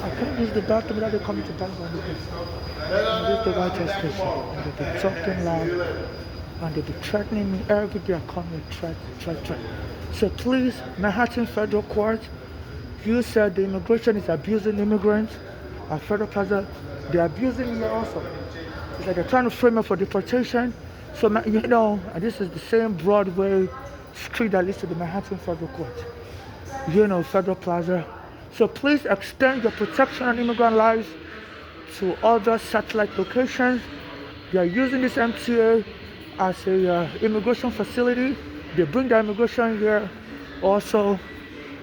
I can't use the bathroom without they coming to bang on the door. And this is the White House station. And they be talking loud. And they be threatening me every day. I come here, threat. So please, Manhattan Federal Court, you said the immigration is abusing immigrants at Federal Plaza. They're abusing me also. It's like they're trying to frame me for deportation. So, and this is the same Broadway street that leads to the Manhattan Federal Court. Federal Plaza. So please extend your protection on immigrant lives to other satellite locations. They are using this MTA as a immigration facility. They bring the immigration here also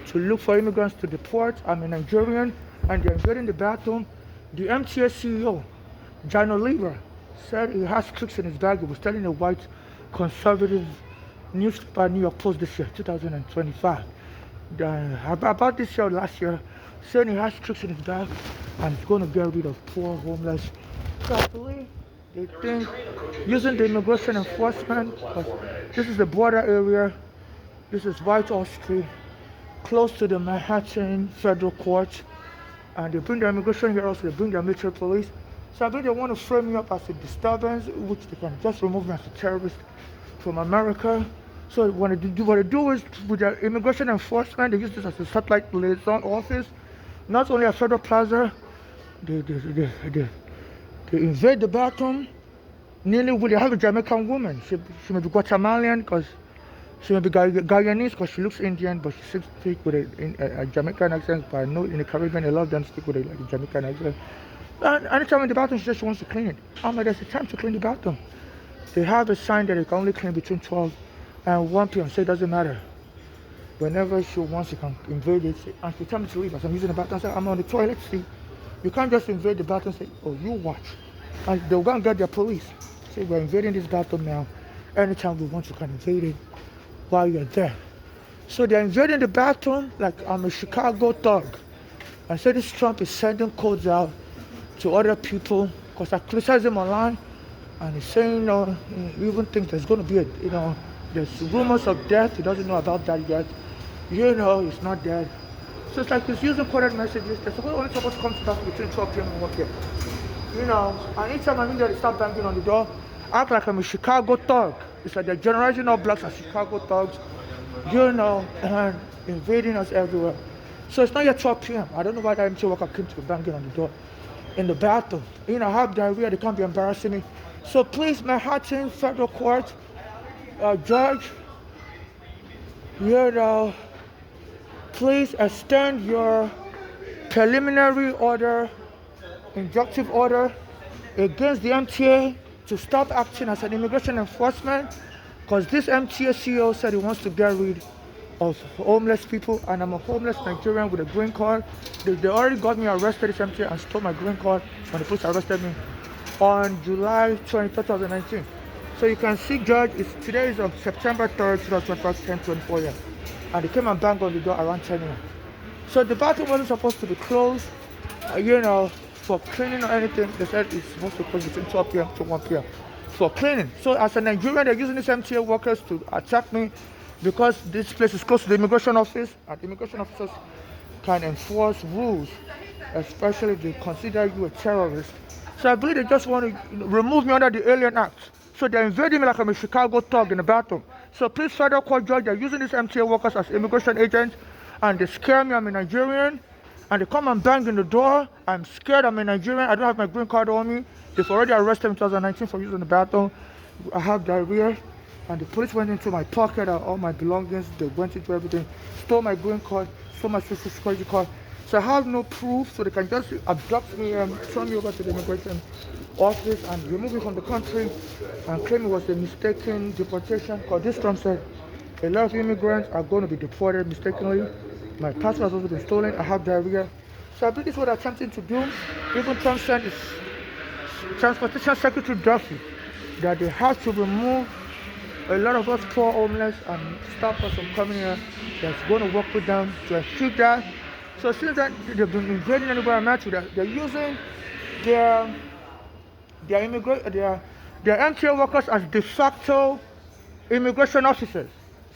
to look for immigrants to deport. I'm a Nigerian, and they're invading the bathroom. The MTA CEO, John Oliver, said he has tricks in his bag. He was telling a white conservative newspaper, New York Post, this year, 2025. About this year, last year, saying he has tricks in his bag and he's going to get rid of poor homeless. So I believe they think using the immigration enforcement, because this is the border area, this is Whitehall Street, close to the Manhattan Federal Court, and they bring the immigration here also, they bring the military police. So I think they want to frame me up as a disturbance, which they can just remove me as a terrorist from America. So what they do is, with the immigration enforcement, they use this as a satellite liaison office. Not only at Federal Plaza, they invade the bathroom. Nearly, they have a Jamaican woman. She may be Guatemalan, because she may be Guyanese, because she looks Indian, but she speaks with a Jamaican accent. But I know in the Caribbean, a lot of them speak with a Jamaican accent. And anytime in the bathroom, she just wants to clean it. I'm like, there's a time to clean the bathroom. They have a sign that they can only clean between 12 and 1 p.m. So it doesn't matter. Whenever she wants, she can invade it. And she tell me to leave. As I'm using the bathroom, I say, I'm on the toilet. See, you can't just invade the bathroom and say, oh, you watch. And they'll go and get their police. Say, we're invading this bathroom now. Anytime we want, you can invade it while you're there. So they're invading the bathroom like I'm a Chicago thug. And so this Trump is sending codes out to other people, because I criticize him online. And he's saying, he even thinks there's going to be there's rumors of death. He doesn't know about that yet. He's not dead. So it's like he's using coded messages. They're only supposed to come to back between 12 p.m. and 1 p.m. And anytime I'm in there, they start banging on the door. I act like I'm a Chicago thug. It's like they're generalizing all blacks as Chicago thugs, and invading us everywhere. So it's not yet 12 p.m. I don't know why that MTA worker came to be banging on the door in the bathroom. I have diarrhea, they can't be embarrassing me. So please, Manhattan Federal Court, Judge, please extend your preliminary order, injunctive order against the MTA to stop acting as an immigration enforcement, because this MTA CEO said he wants to get rid of homeless people, and I'm a homeless Nigerian with a green card. They already got me arrested, this MTA, and stole my green card when the police arrested me on July 23, 2019. So you can see, Judge, today is on September 3rd, 2025, 10:24 a.m. And they came and banged on the door around 10 a.m. So the bathroom wasn't supposed to be closed, for cleaning or anything. They said it's supposed to be closed between 12 p.m. to 1 p.m. for cleaning. So as a Nigerian, they're using these MTA workers to attack me, because this place is close to the immigration office, and the immigration officers can enforce rules, especially if they consider you a terrorist. So I believe they just want to remove me under the Alien Act. So they're invading me like I'm a Chicago thug in the bathroom. So please, Federal Court Judge, they're using these MTA workers as immigration agents, and they scare me. I'm a Nigerian, and they come and bang in the door. I'm scared. I'm a Nigerian. I don't have my green card on me. They've already arrested me in 2019 for using the bathroom. I have diarrhea, and the police went into my pocket and all my belongings. They went into everything, stole my green card, stole my social security card. So I have no proof, so they can just abduct me and turn me over to the immigration office and remove me from the country and claim it was a mistaken deportation. Because this Trump said a lot of immigrants are going to be deported mistakenly. My passport has also been stolen. I have diarrhea. So I believe this is what they're attempting to do. Even Trump sent his Transportation Secretary Duffy that they have to remove a lot of us poor homeless and stop us from coming here. That's going to work with them to achieve that. So since then, they've been invading anywhere I'm at with that. They're using their MTA workers as de facto immigration officers.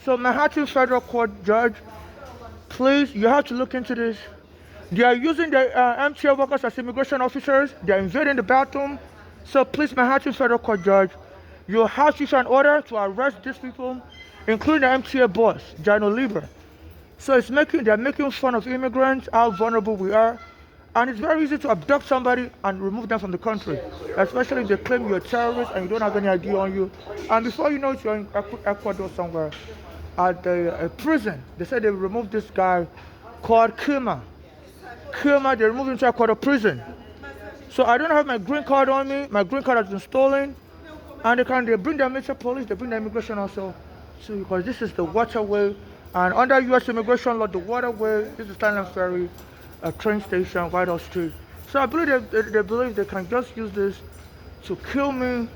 So Manhattan Federal Court Judge, please, you have to look into this. They are using the MTA workers as immigration officers. They are invading the bathroom. So please, Manhattan Federal Court Judge, your house issued an order to arrest these people, including the MTA boss, Jano Lieber. So they're making fun of immigrants, how vulnerable we are. And it's very easy to abduct somebody and remove them from the country, especially if they claim you're a terrorist and you don't have any ID on you. And before you know it, you're in Ecuador somewhere at a prison. They said they removed this guy called Kima. They removed him to Ecuador prison. So I don't have my green card on me. My green card has been stolen. And they bring the military police, they bring the immigration also. So because this is the waterway, and under U.S. immigration law, the waterway, this is Thailand Ferry, a train station, Whitehall Street. So I believe they believe they can just use this to kill me,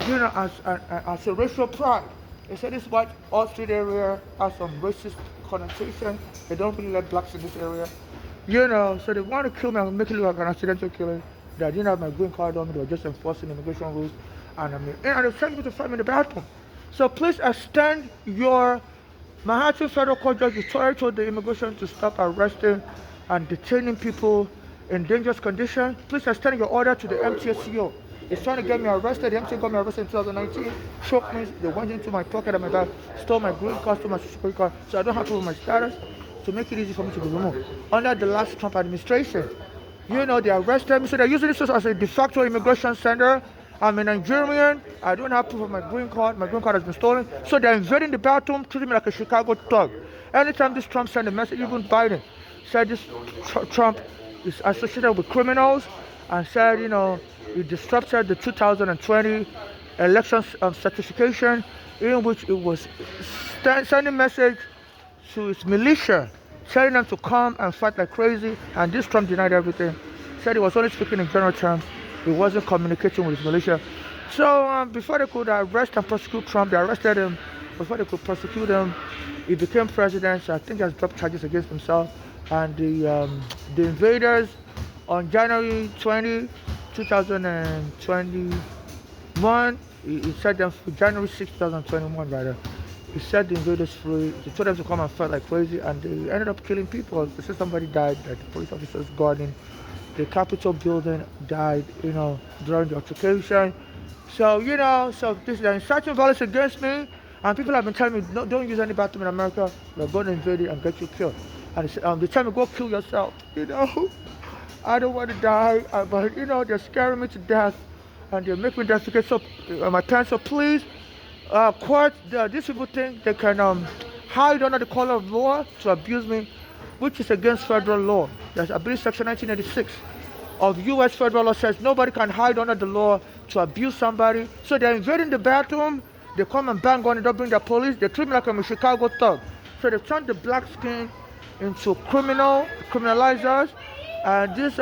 as a racial pride. They say this Whitehall Street area has some racist connotation. They don't really like blacks in this area. So they want to kill me and make it look like an accidental killing. That I didn't have my green card on me, they were just enforcing immigration rules. And they sent me to fight me in the bathroom. So please extend your Manhattan Federal Court Judge told the immigration to stop arresting and detaining people in dangerous conditions. Please extend your order to the MTSCO. It's trying to get me arrested. The MTA got me arrested in 2019. Choked me. They went into my pocket and my bag, stole my green card, stole my security card. So I don't have to prove my status to make it easy for me to be removed. Under the last Trump administration, they arrested me. So they're using this as a de facto immigration center. I'm a Nigerian. I don't have proof of my green card. My green card has been stolen. So they're invading the bathroom, treating me like a Chicago thug. Anytime this Trump sent a message, even Biden said this Trump is associated with criminals and said, he disrupted the 2020 election certification, in which it was sending a message to its militia, telling them to come and fight like crazy. And this Trump denied everything. Said he was only speaking in general terms. He wasn't communicating with his militia. So before they could arrest and prosecute Trump, they arrested him. Before they could prosecute him, he became president. So I think he has dropped charges against himself. And the invaders on January 20, 2021, he set them free. January 6, 2021, rather. He set the invaders free. He told them to come and fight like crazy, and they ended up killing people. They said somebody died, like the police officers guarding the Capitol building died, during the altercation. So, this is inciting violence against me, and people have been telling me, no, don't use any bathroom in America, they're going to invade it and get you killed. And they tell me, go kill yourself, I don't want to die, but, they're scaring me to death, and they're making me defecate my pants. So please, these people think they can hide under the color of law to abuse me, which is against federal law. That's, I believe, Section 1986 of U.S. federal law says nobody can hide under the law to abuse somebody. So they're invading the bathroom. They come and bang on it, don't bring the police. They treat me like I'm a Chicago thug. So they've turned the black skin into criminalizers. And this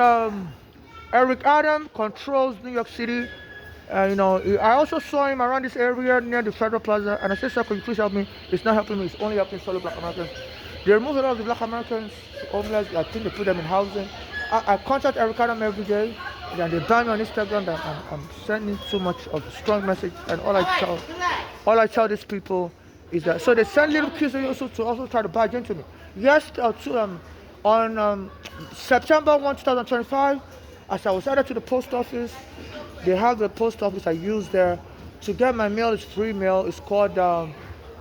Eric Adams controls New York City. I also saw him around this area near the Federal Plaza, and I said, sir, could you please help me? It's not helping me. It's only helping fellow black Americans. They remove a lot of the black Americans, homeless. I think they put them in housing. I contact Eric Adams every day, and they ban me on Instagram that I'm sending too much of a strong message. And all I tell these people is that, so they send little kids to also try to barge into me. Yes, on September 1, 2025, as I was added to the post office, they have the post office I use there to get my mail. It's free mail. It's called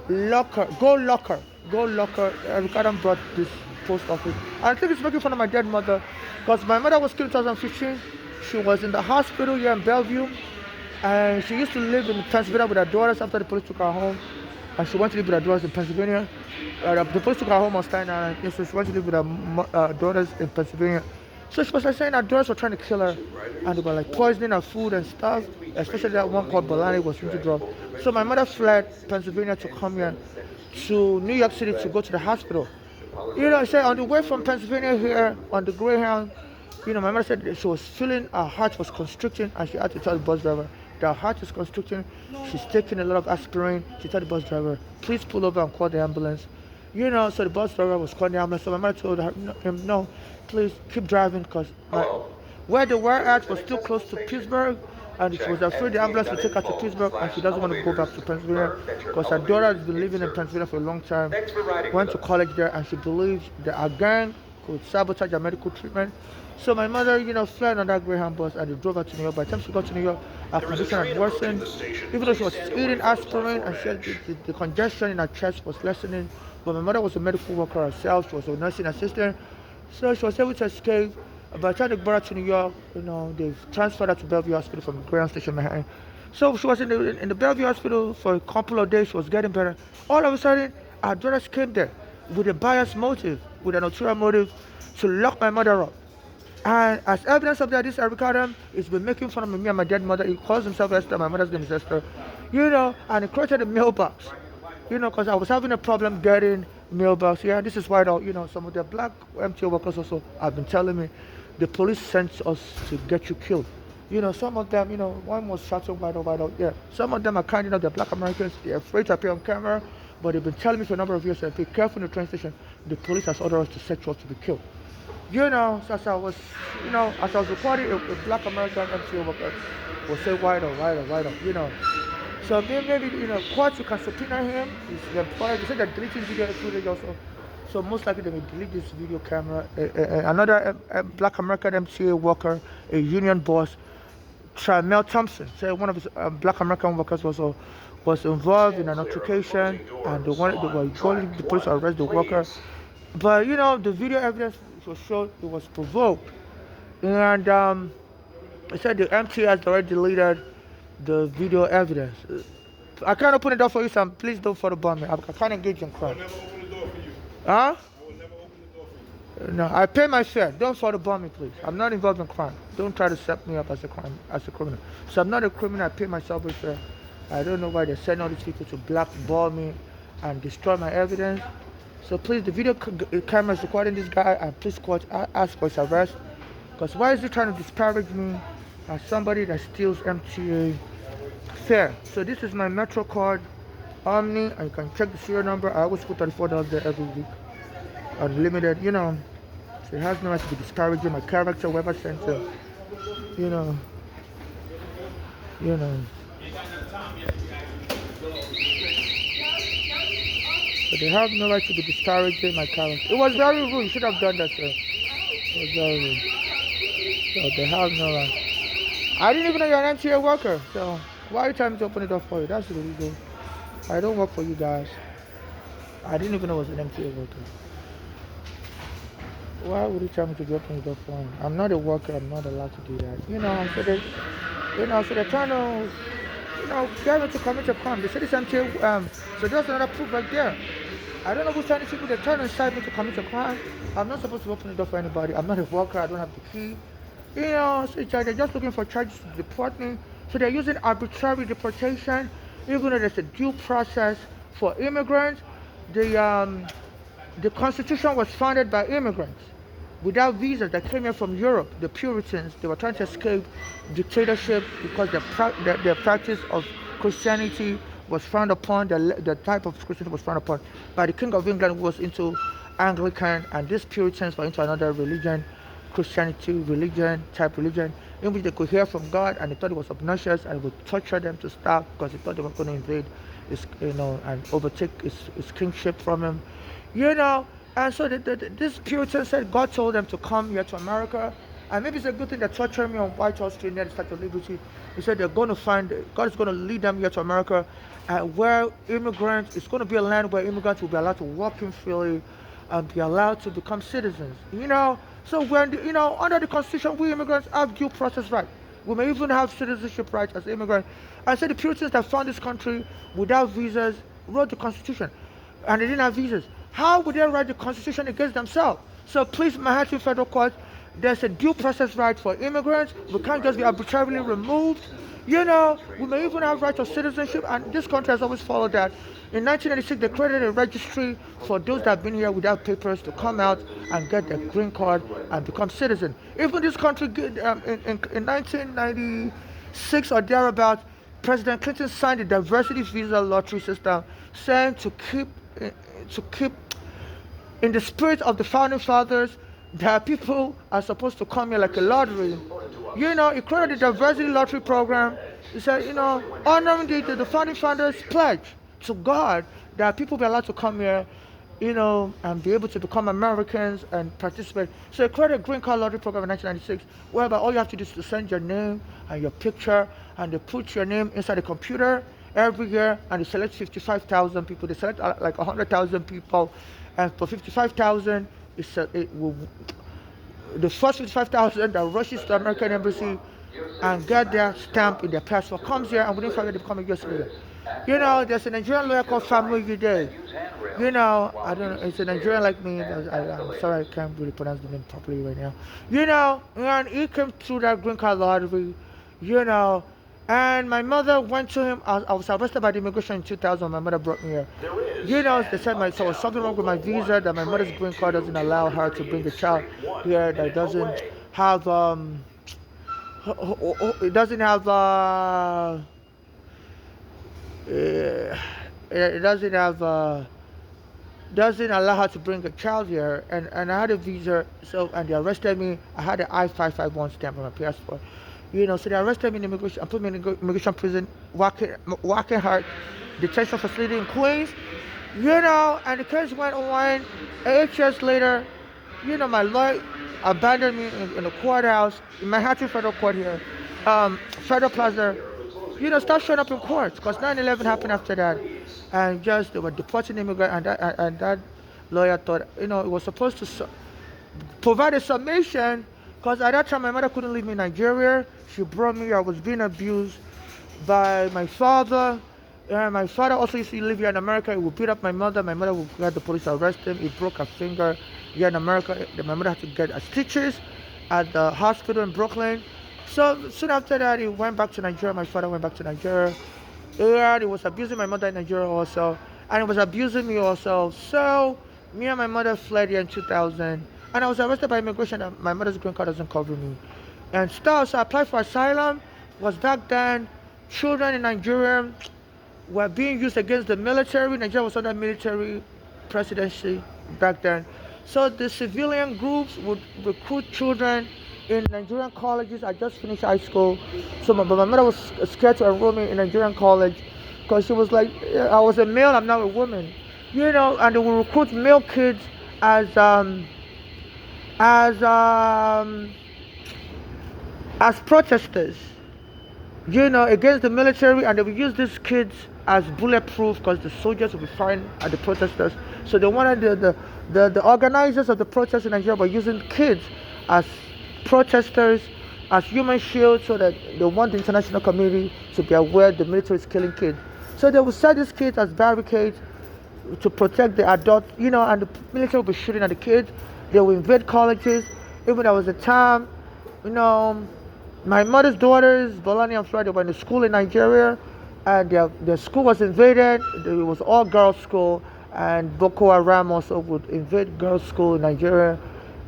Locker. Go Locker. Eric Adams brought this post office. I think it's making fun of my dead mother, because my mother was killed in 2015. She was in the hospital here in Bellevue, and she used to live in Pennsylvania with her daughters after the police took her home. And she went to live with her daughters in Pennsylvania. The police took her home on Staten Island, so she went to live with her daughters in Pennsylvania. So she was saying her daughters were trying to kill her, and they were poisoning her food and stuff, especially that one called Bolani was into drugs. So my mother fled Pennsylvania to come here to New York City to go to the hospital. I said on the way from Pennsylvania here on the Greyhound, my mother said she was feeling her heart was constricting, and she had to tell the bus driver that her heart is constricting. She's taking a lot of aspirin. She told the bus driver, please pull over and call the ambulance. So the bus driver was calling the ambulance. So my mother told him, no, please keep driving, because where they were at was still close to Pittsburgh, and she was afraid the ambulance would take her to Pittsburgh, and she doesn't want to go back to Pennsylvania because her daughter has been living in Pennsylvania for a long time, went to college there, and she believes that a gang could sabotage her medical treatment. So my mother, fled on that Greyhound bus and they drove her to New York. By the time she got to New York, her condition had worsened. Even though she was eating aspirin and she had the congestion in her chest was lessening. But my mother was a medical worker herself. She was a nursing assistant. So she was able to escape. By the time they brought her to New York, they transferred her to Bellevue Hospital from Greyhound Station, Manhattan. So she was in the Bellevue Hospital for a couple of days. She was getting better. All of a sudden, our daughters came there with a biased motive, with an ulterior motive, to lock my mother up. And as evidence of that, this Eric Adam has been making fun of me and my dead mother. He calls himself Esther. My mother's name is Esther. And he created a mailbox. Because I was having a problem getting mailbox. Yeah, this is why, some of the black MTA workers also have been telling me the police sent us to get you killed. Some of them, one was shouting wide out. Yeah, some of them are kind enough, they're black Americans, they're afraid to appear on camera, but they've been telling me for a number of years that be careful in the train station, the police has ordered us to set you up to be killed. So as I was recording, a black American MTA worker will say wide out. So maybe, court, you can subpoena him, he's the employer, they said they're deleting video footage also. So most likely they will delete this video camera. Another black American MTA worker, a union boss, Tramel Thompson, said one of his black American workers was involved in an altercation, and they were calling the police to arrest the worker. But the video evidence was showed it was provoked, and it said the MTA has already deleted the video evidence. I can't open the door for you, Sam. Please don't photobomb me. I can't engage in crime. I will never open the door for you. Huh? I will never open the door for you. No, I pay my fare. Don't photobomb me, please. I'm not involved in crime. Don't try to set me up as a criminal. So I'm not a criminal. I pay my subway fare. I don't know why they're sending all these people to blackball me and destroy my evidence. So please, the video camera is recording this guy, and please court ask for his arrest. Because why is he trying to disparage me as somebody that steals MTA fare? So this is my Metro card, Omni, and you can check the serial number. I always put $34 there every week. Unlimited, So it has no right to be disparaging my character, whoever sent it. So they have no right to be disparaging my character. It was very rude. You should have done that, sir. It was very rude. So they have no right. I didn't even know you're an MTA worker. So why are you trying me to open it up for you? That's illegal. I don't work for you guys. I didn't even know I was an MTA worker. Why would you tell me to open it up for him? I'm not a worker. I'm not allowed to do that. So they're trying to, get me to commit a crime. They said it's MTA. So there's another proof right there. I don't know who's telling people they're trying to incite me to commit a crime. I'm not supposed to open the door for anybody. I'm not a worker. I don't have the key. So they're just looking for charges to deport me. So they're using arbitrary deportation, even though there's a due process for immigrants. The Constitution was founded by immigrants without visas that came here from Europe. The Puritans, they were trying to escape dictatorship because their practice of Christianity was frowned upon. The type of Christianity was frowned upon by the King of England, who was into Anglican, and these Puritans were into another religion, Christianity type religion, in which they could hear from God, and they thought it was obnoxious, and it would torture them to stop because they thought they were going to invade his, and overtake his kingship from him, And so this Puritan said God told them to come here to America, and maybe it's a good thing that tortured me on Whitehall Street near the Statue of Liberty. He said they're going to God is going to lead them here to America, where immigrants, it's going to be a land where immigrants will be allowed to walk in freely and be allowed to become citizens. So when under the Constitution, we immigrants have due process rights. We may even have citizenship rights as immigrants. I said the Puritans that found this country without visas wrote the Constitution, and they didn't have visas. How would they write the Constitution against themselves? So please, Manhattan Federal Court, there's a due process right for immigrants. We can't just be arbitrarily removed. We may even have right of citizenship, and this country has always followed that. In 1986, they created a registry for those that have been here without papers to come out and get their green card and become citizens. Even this country, in 1996 or thereabouts, President Clinton signed the diversity visa lottery system, saying to keep in the spirit of the founding fathers, that people are supposed to come here like a lottery. He created the diversity lottery program. He said, honoring the founding fathers' pledge to God that people be allowed to come here, and be able to become Americans and participate. So they created a green card lottery program in 1996, whereby all you have to do is to send your name and your picture, and they put your name inside the computer every year, and they select 55,000 people. They select like 100,000 people, and for 55,000, the first 55,000 that rushes to the American embassy and get their stamp in their passport comes here, and within 5 years they become a US citizen. There's a Nigerian lawyer called Family Day. I don't know, it's a Nigerian like me. I'm sorry, I can't really pronounce the name properly right now. And he came through that green card lottery, you know, and my mother went to him. I was arrested by the immigration in 2000. My mother brought me here. They said so was something wrong with my visa, that my mother's green card doesn't allow her to bring the child here, that doesn't have, it doesn't have, it doesn't have, doesn't allow her to bring a child here, and I had a visa, and they arrested me. I had an I-551 stamp on my passport, so they arrested me in immigration and put me in immigration prison, Walking Heart detention facility in Queens, and the case went on. 8 years later, my lawyer abandoned me in the courthouse, in Manhattan Federal Court here, Federal Plaza, start showing up in court, because 9/11 happened after that, and just they were deporting immigrants, and that lawyer thought, it was supposed to provide a summation, because at that time my mother couldn't leave me in Nigeria. She brought me. I was being abused by my father. And my father also used to live here in America. He would beat up my mother. My mother would get the police to arrest him. He broke her finger here in America. My mother had to get stitches at the hospital in Brooklyn. So soon after that, he went back to Nigeria. My father went back to Nigeria. And he was abusing my mother in Nigeria also. And he was abusing me also. So me and my mother fled here in 2000. And I was arrested by immigration. And my mother's green card doesn't cover me. And still, so I applied for asylum. Was back then, children in Nigeria were being used against the military. Nigeria was under military presidency back then. So the civilian groups would recruit children in Nigerian colleges. I just finished high school. But my mother was scared to enroll me in Nigerian college, because she was like, I was a male, I'm not a woman. And they would recruit male kids as protesters, against the military, and they would use these kids as bulletproof, because the soldiers would be firing at the protesters. So they wanted the organizers of the protests in Nigeria were using kids as protesters, as human shields, so that they want the international community to be aware the military is killing kids. So they would set these kids as barricades to protect the adults, and the military would be shooting at the kids. They would invade colleges. Even there was a time, my mother's daughters, Bolani and Florida, were in the school in Nigeria, and their school was invaded. It was all girls' school, and Boko Haram also would invade girls' school in Nigeria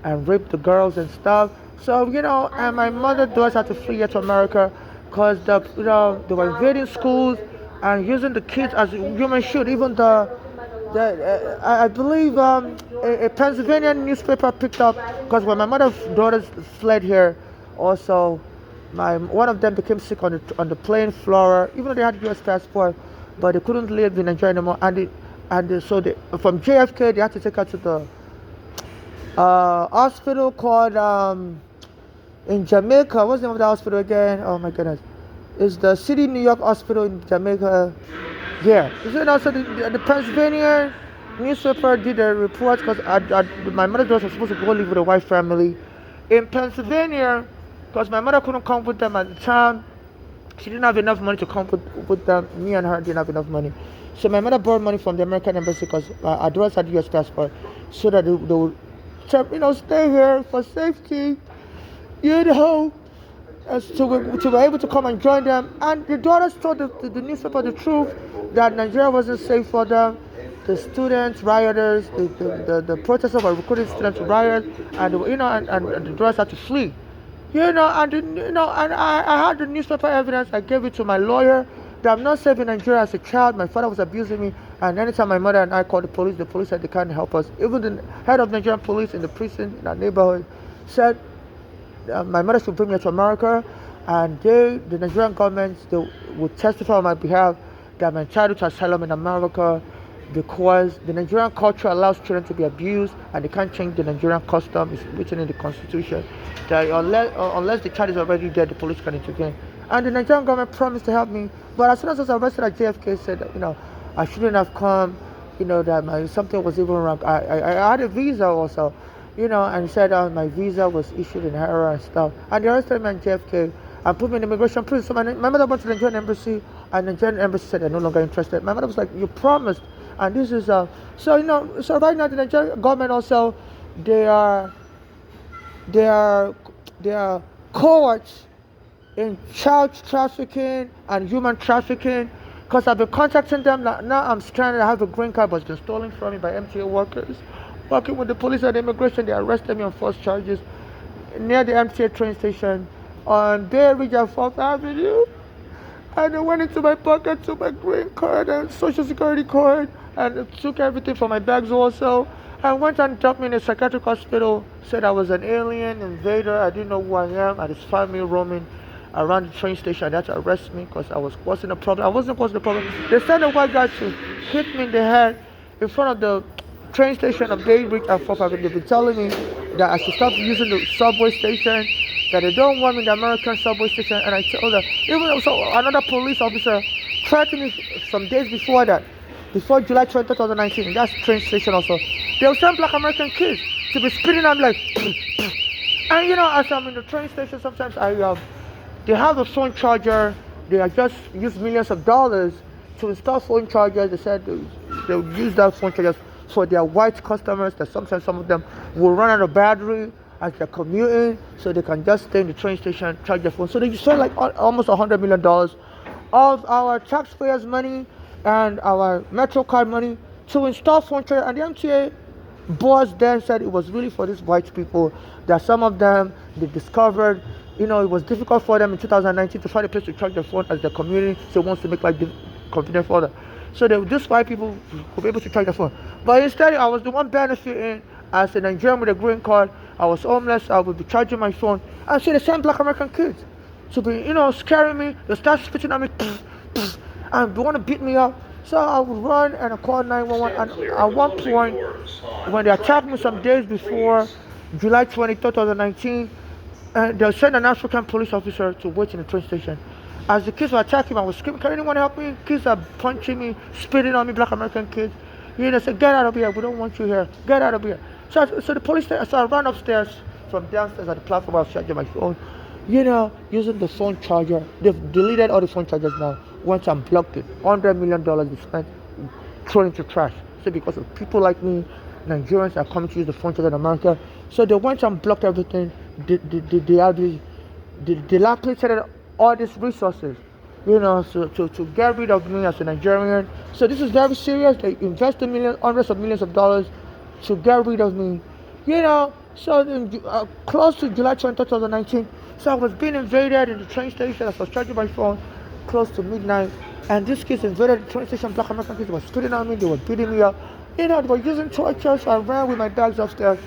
and rape the girls and stuff. So, and my mother's daughters had to flee here to America, because they were invading schools and using the kids as human shield. Even I believe a Pennsylvania newspaper picked up, because when my mother's daughters fled here, also, one of them became sick on the plane, Flora, even though they had U.S. passport, but they couldn't live in Nigeria anymore. So from JFK, they had to take her to the hospital called in Jamaica. What's the name of the hospital again? Oh my goodness, it's the City New York Hospital in Jamaica. Yeah, so the Pennsylvania newspaper did a report, because my mother's daughter was supposed to go live with a white family in Pennsylvania, because my mother couldn't come with them at the time. She didn't have enough money to come with them. Me and her didn't have enough money. So my mother borrowed money from the American embassy, because our daughters had U.S. passport, so that they would, stay here for safety, as to be able to come and join them. And the daughters told the newspaper the truth, that Nigeria wasn't safe for them. The students, rioters, the protesters were recruiting students to riot, and the daughters had to flee. And I had the newspaper evidence. I gave it to my lawyer, that I'm not safe in Nigeria as a child. My father was abusing me, and anytime my mother and I called the police said they can't help us. Even the head of Nigerian police in the prison in our neighborhood said my mother should bring me to America, and the Nigerian government, they would testify on my behalf that I'm entitled to asylum in America, because the Nigerian culture allows children to be abused, and they can't change the Nigerian custom. It's written in the constitution that unless the child is already dead, the police can intervene. And the Nigerian government promised to help me, but as soon as I was arrested at JFK, said that, I shouldn't have come, that something was even wrong. I had a visa also, and said my visa was issued in error and stuff. And they arrested me at JFK and put me in immigration prison. So my mother went to the Nigerian embassy, and the Nigerian embassy said they're no longer interested. My mother was like, "You promised," and this is so right now the Nigerian government also, they are they are they are cohorts in child trafficking and human trafficking. Because I've been contacting them. Now I'm stranded. I have a green card, but it's been stolen from me by MTA workers. Working with the police and immigration, they arrested me on false charges near the MTA train station on Bay Ridge and 4th Avenue. And they went into my pocket, took my green card and social security card, and took everything from my bags also. And went and dropped me in a psychiatric hospital. Said I was an alien invader. I didn't know who I am. I just found me roaming around the train station. They had to arrest me because I was causing a problem. I wasn't causing a problem. They sent a white guy to hit me in the head in front of the train station of Bay Ridge and 4th Avenue. They've been telling me that I should stop using the subway station, that they don't want me in the American subway station. And I told them, even so, another police officer threatened me some days before that, before July 20, 2019, in that train station also. They will send black American kids to be spitting. I'm like, and as I'm in the train station, sometimes they have a phone charger. They have just used millions of dollars to install phone chargers. They said they'll use that phone chargers for their white customers, that sometimes some of them will run out of battery as they're commuting, so they can just stay in the train station, charge their phone. So they spend like almost $100 million of our taxpayers' money and our Metro card money to install phone chargers. And the MTA boss then said it was really for these white people, that some of them, they discovered it was difficult for them in 2019 to find a place to charge their phone as their community, so it wants to make life convenient for them. So these white people will be able to charge their phone. But instead, I was the one benefiting as a Nigerian with a green card. I was homeless. I would be charging my phone. And so they sent black American kids to be, scaring me. They start spitting at me, and they want to beat me up. So I would run and I called 911. And at one point, when they attacked me some days before July 23, 2019, they'll send an African police officer to wait in the train station. As the kids were attacking me, I was screaming, "Can anyone help me?" Kids are punching me, spitting on me, black American kids. They said, "Get out of here, we don't want you here. Get out of here." So the police, so I ran upstairs from downstairs at the platform. I was charging my phone, using the phone charger. They've deleted all the phone chargers now. Once I'm blocked it, $100 million they spent thrown into trash. So because of people like me, Nigerians are coming to use the phone charger in America. So they went and blocked everything. They dilapidated all these resources, so to get rid of me as a Nigerian. So this is very serious. They invested hundreds of millions of dollars to get rid of me, So in, close to July 20, 2019, so I was being invaded in the train station. I was charging my phone close to midnight, and these kids invaded the train station. Black American kids were spitting on me. They were beating me up. They were using torture. So I ran with my bags upstairs.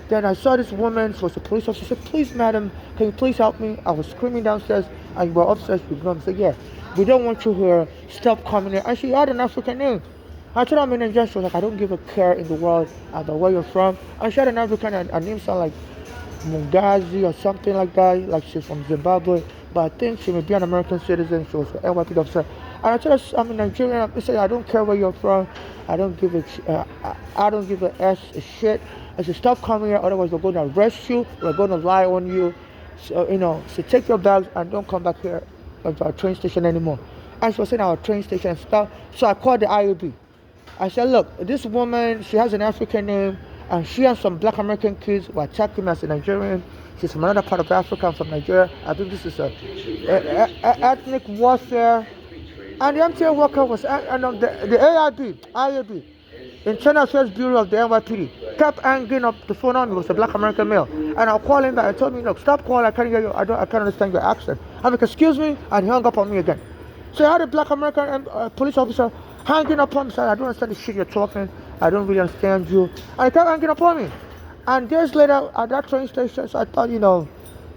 Then I saw this woman. She was a police officer. She said, "Please, madam, can you please help me?" I was screaming downstairs, and you were upstairs with them. I said, "Yeah, we don't want you here. Stop coming here." And she had an African name. I told her I'm in Nigeria. She was like, "I don't give a care in the world about where you're from." And she had an African, and her name sounded like Mungazi or something like that, like she's from Zimbabwe. But I think she may be an American citizen. She was an NYPD officer. And I told her I'm a Nigerian. I said, "I don't care where you're from. I don't give a shit. I said, stop coming here, otherwise we're going to arrest you. We're going to lie on you. So take your bags and don't come back here at our train station anymore." And she was saying our train station and stuff. So I called the IAB. I said, "Look, this woman, she has an African name, and she and some black American kids were attacking me as a Nigerian. She's from another part of Africa. I'm from Nigeria. I think this is a ethnic warfare." And the MTA worker was, the IAB, Internal Affairs Bureau of the NYPD, kept hanging up the phone on me. It was a black American male. And I'll call him back. I told me, "Look, stop calling. I can't hear you. I can't understand your accent." I'm like, "Excuse me," and he hung up on me again. So I had a black American police officer hanging up on me. Said, "I don't understand the shit you're talking. I don't really understand you." And he kept hanging up on me. And days later at that train station, so I thought,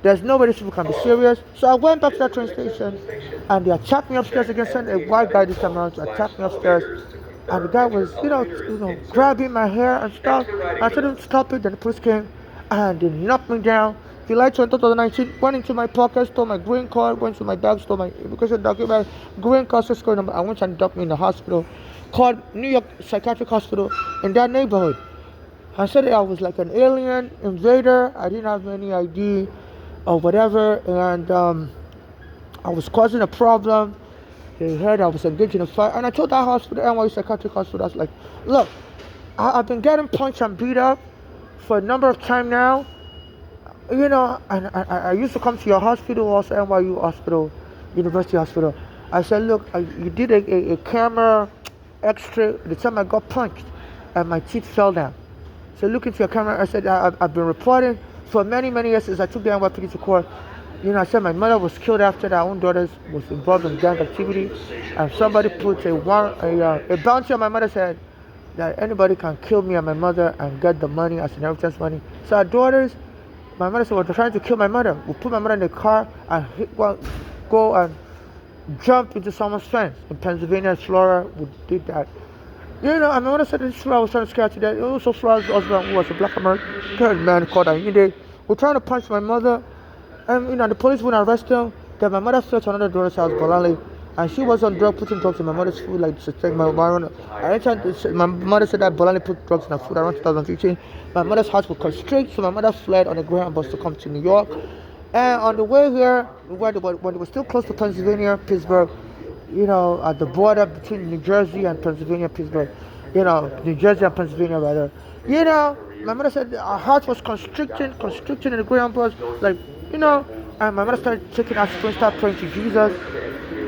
there's no way these people can be serious. So I went back to that train station, and they attacked me upstairs again. Sent a white guy this time around to attack me upstairs. and the guy was, grabbing my hair and stuff. I told him to stop it. Then the police came and they knocked me down. July 2019, went into my pocket, stole my green card, went to my bag, stole my immigration document, green card, social security number. I went and dumped me in the hospital, called New York Psychiatric Hospital in that neighborhood. I said that I was like an alien invader. I didn't have any ID or whatever, and I was causing a problem. They heard I was engaged in a fight, and I told that hospital, NYU Psychiatric Hospital, I was like, look, I've been getting punched and beat up for a number of times now. And I used to come to your hospital, also NYU Hospital, University Hospital. I said, look, you did a camera X-ray the time I got punched, and my teeth fell down. So look into your camera. I said, I've been reporting for many, many years since I took the NYPD to court. I said my mother was killed after that. Our own daughter was involved in gang activity, and somebody put a bounty on my mother's head that anybody can kill me and my mother and get the money as inheritance money. So our daughters, my mother said, we're trying to kill my mother. We put my mother in the car and go and jump into someone's fence in Pennsylvania and Florida. We did that. And my mother said this Florida was trying to scare her to death. Also Florida's husband, who was a black American man called Ayinde, was trying to punch my mother. And the police wouldn't arrest him. Then my mother fled to another daughter's house, Bolali, and she was on putting drugs in my mother's food, like to take my marijuana. My mother said that Bolali put drugs in her food around 2015. My mother's house was constricted, so my mother fled on a Greyhound bus to come to New York. And on the way here, when they were still close to Pennsylvania, Pittsburgh, at the border between New Jersey and Pennsylvania, Pittsburgh, New Jersey and Pennsylvania rather, my mother said our heart was constricting in the Greyhound bus, like, and my mother started taking aspirin, started praying to Jesus.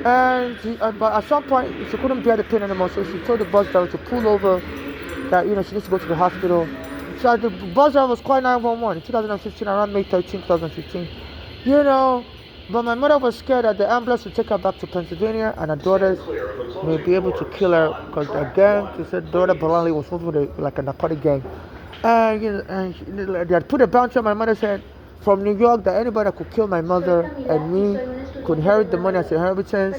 But at some point, she couldn't bear the pain anymore, so she told the bus driver to pull over, that, she needs to go to the hospital. So the bus driver was called 911 in 2015, around May 13, 2015. But my mother was scared that the ambulance would take her back to Pennsylvania and her daughters may be able to kill her because the gang, she said, daughter Bolali was moving with like a narcotic gang. And they had put a bounty on my mother's head from New York that anybody that could kill my mother and me could inherit the money as inheritance.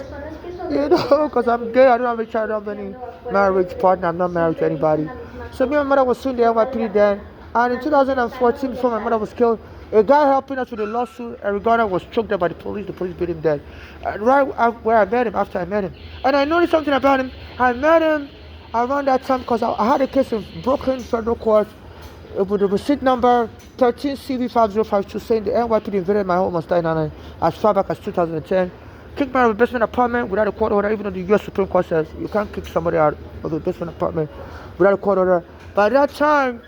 Because I'm gay, I don't have a child, I don't have any marriage partner, I'm not married to anybody. So me and my mother was suing the NYPD then. And in 2014, before my mother was killed, a guy helping us with a lawsuit, Eric Garner, was choked up by the police beat him dead. And right where I met him, after I met him. And I noticed something about him. I met him around that time because I had a case in Brooklyn Federal Court with the receipt number 13CV5052 saying the NYPD invaded my home on Staten Island as far back as 2010. Kicked me out of a basement apartment without a court order, even though the US Supreme Court says you can't kick somebody out of a basement apartment without a court order. By that time,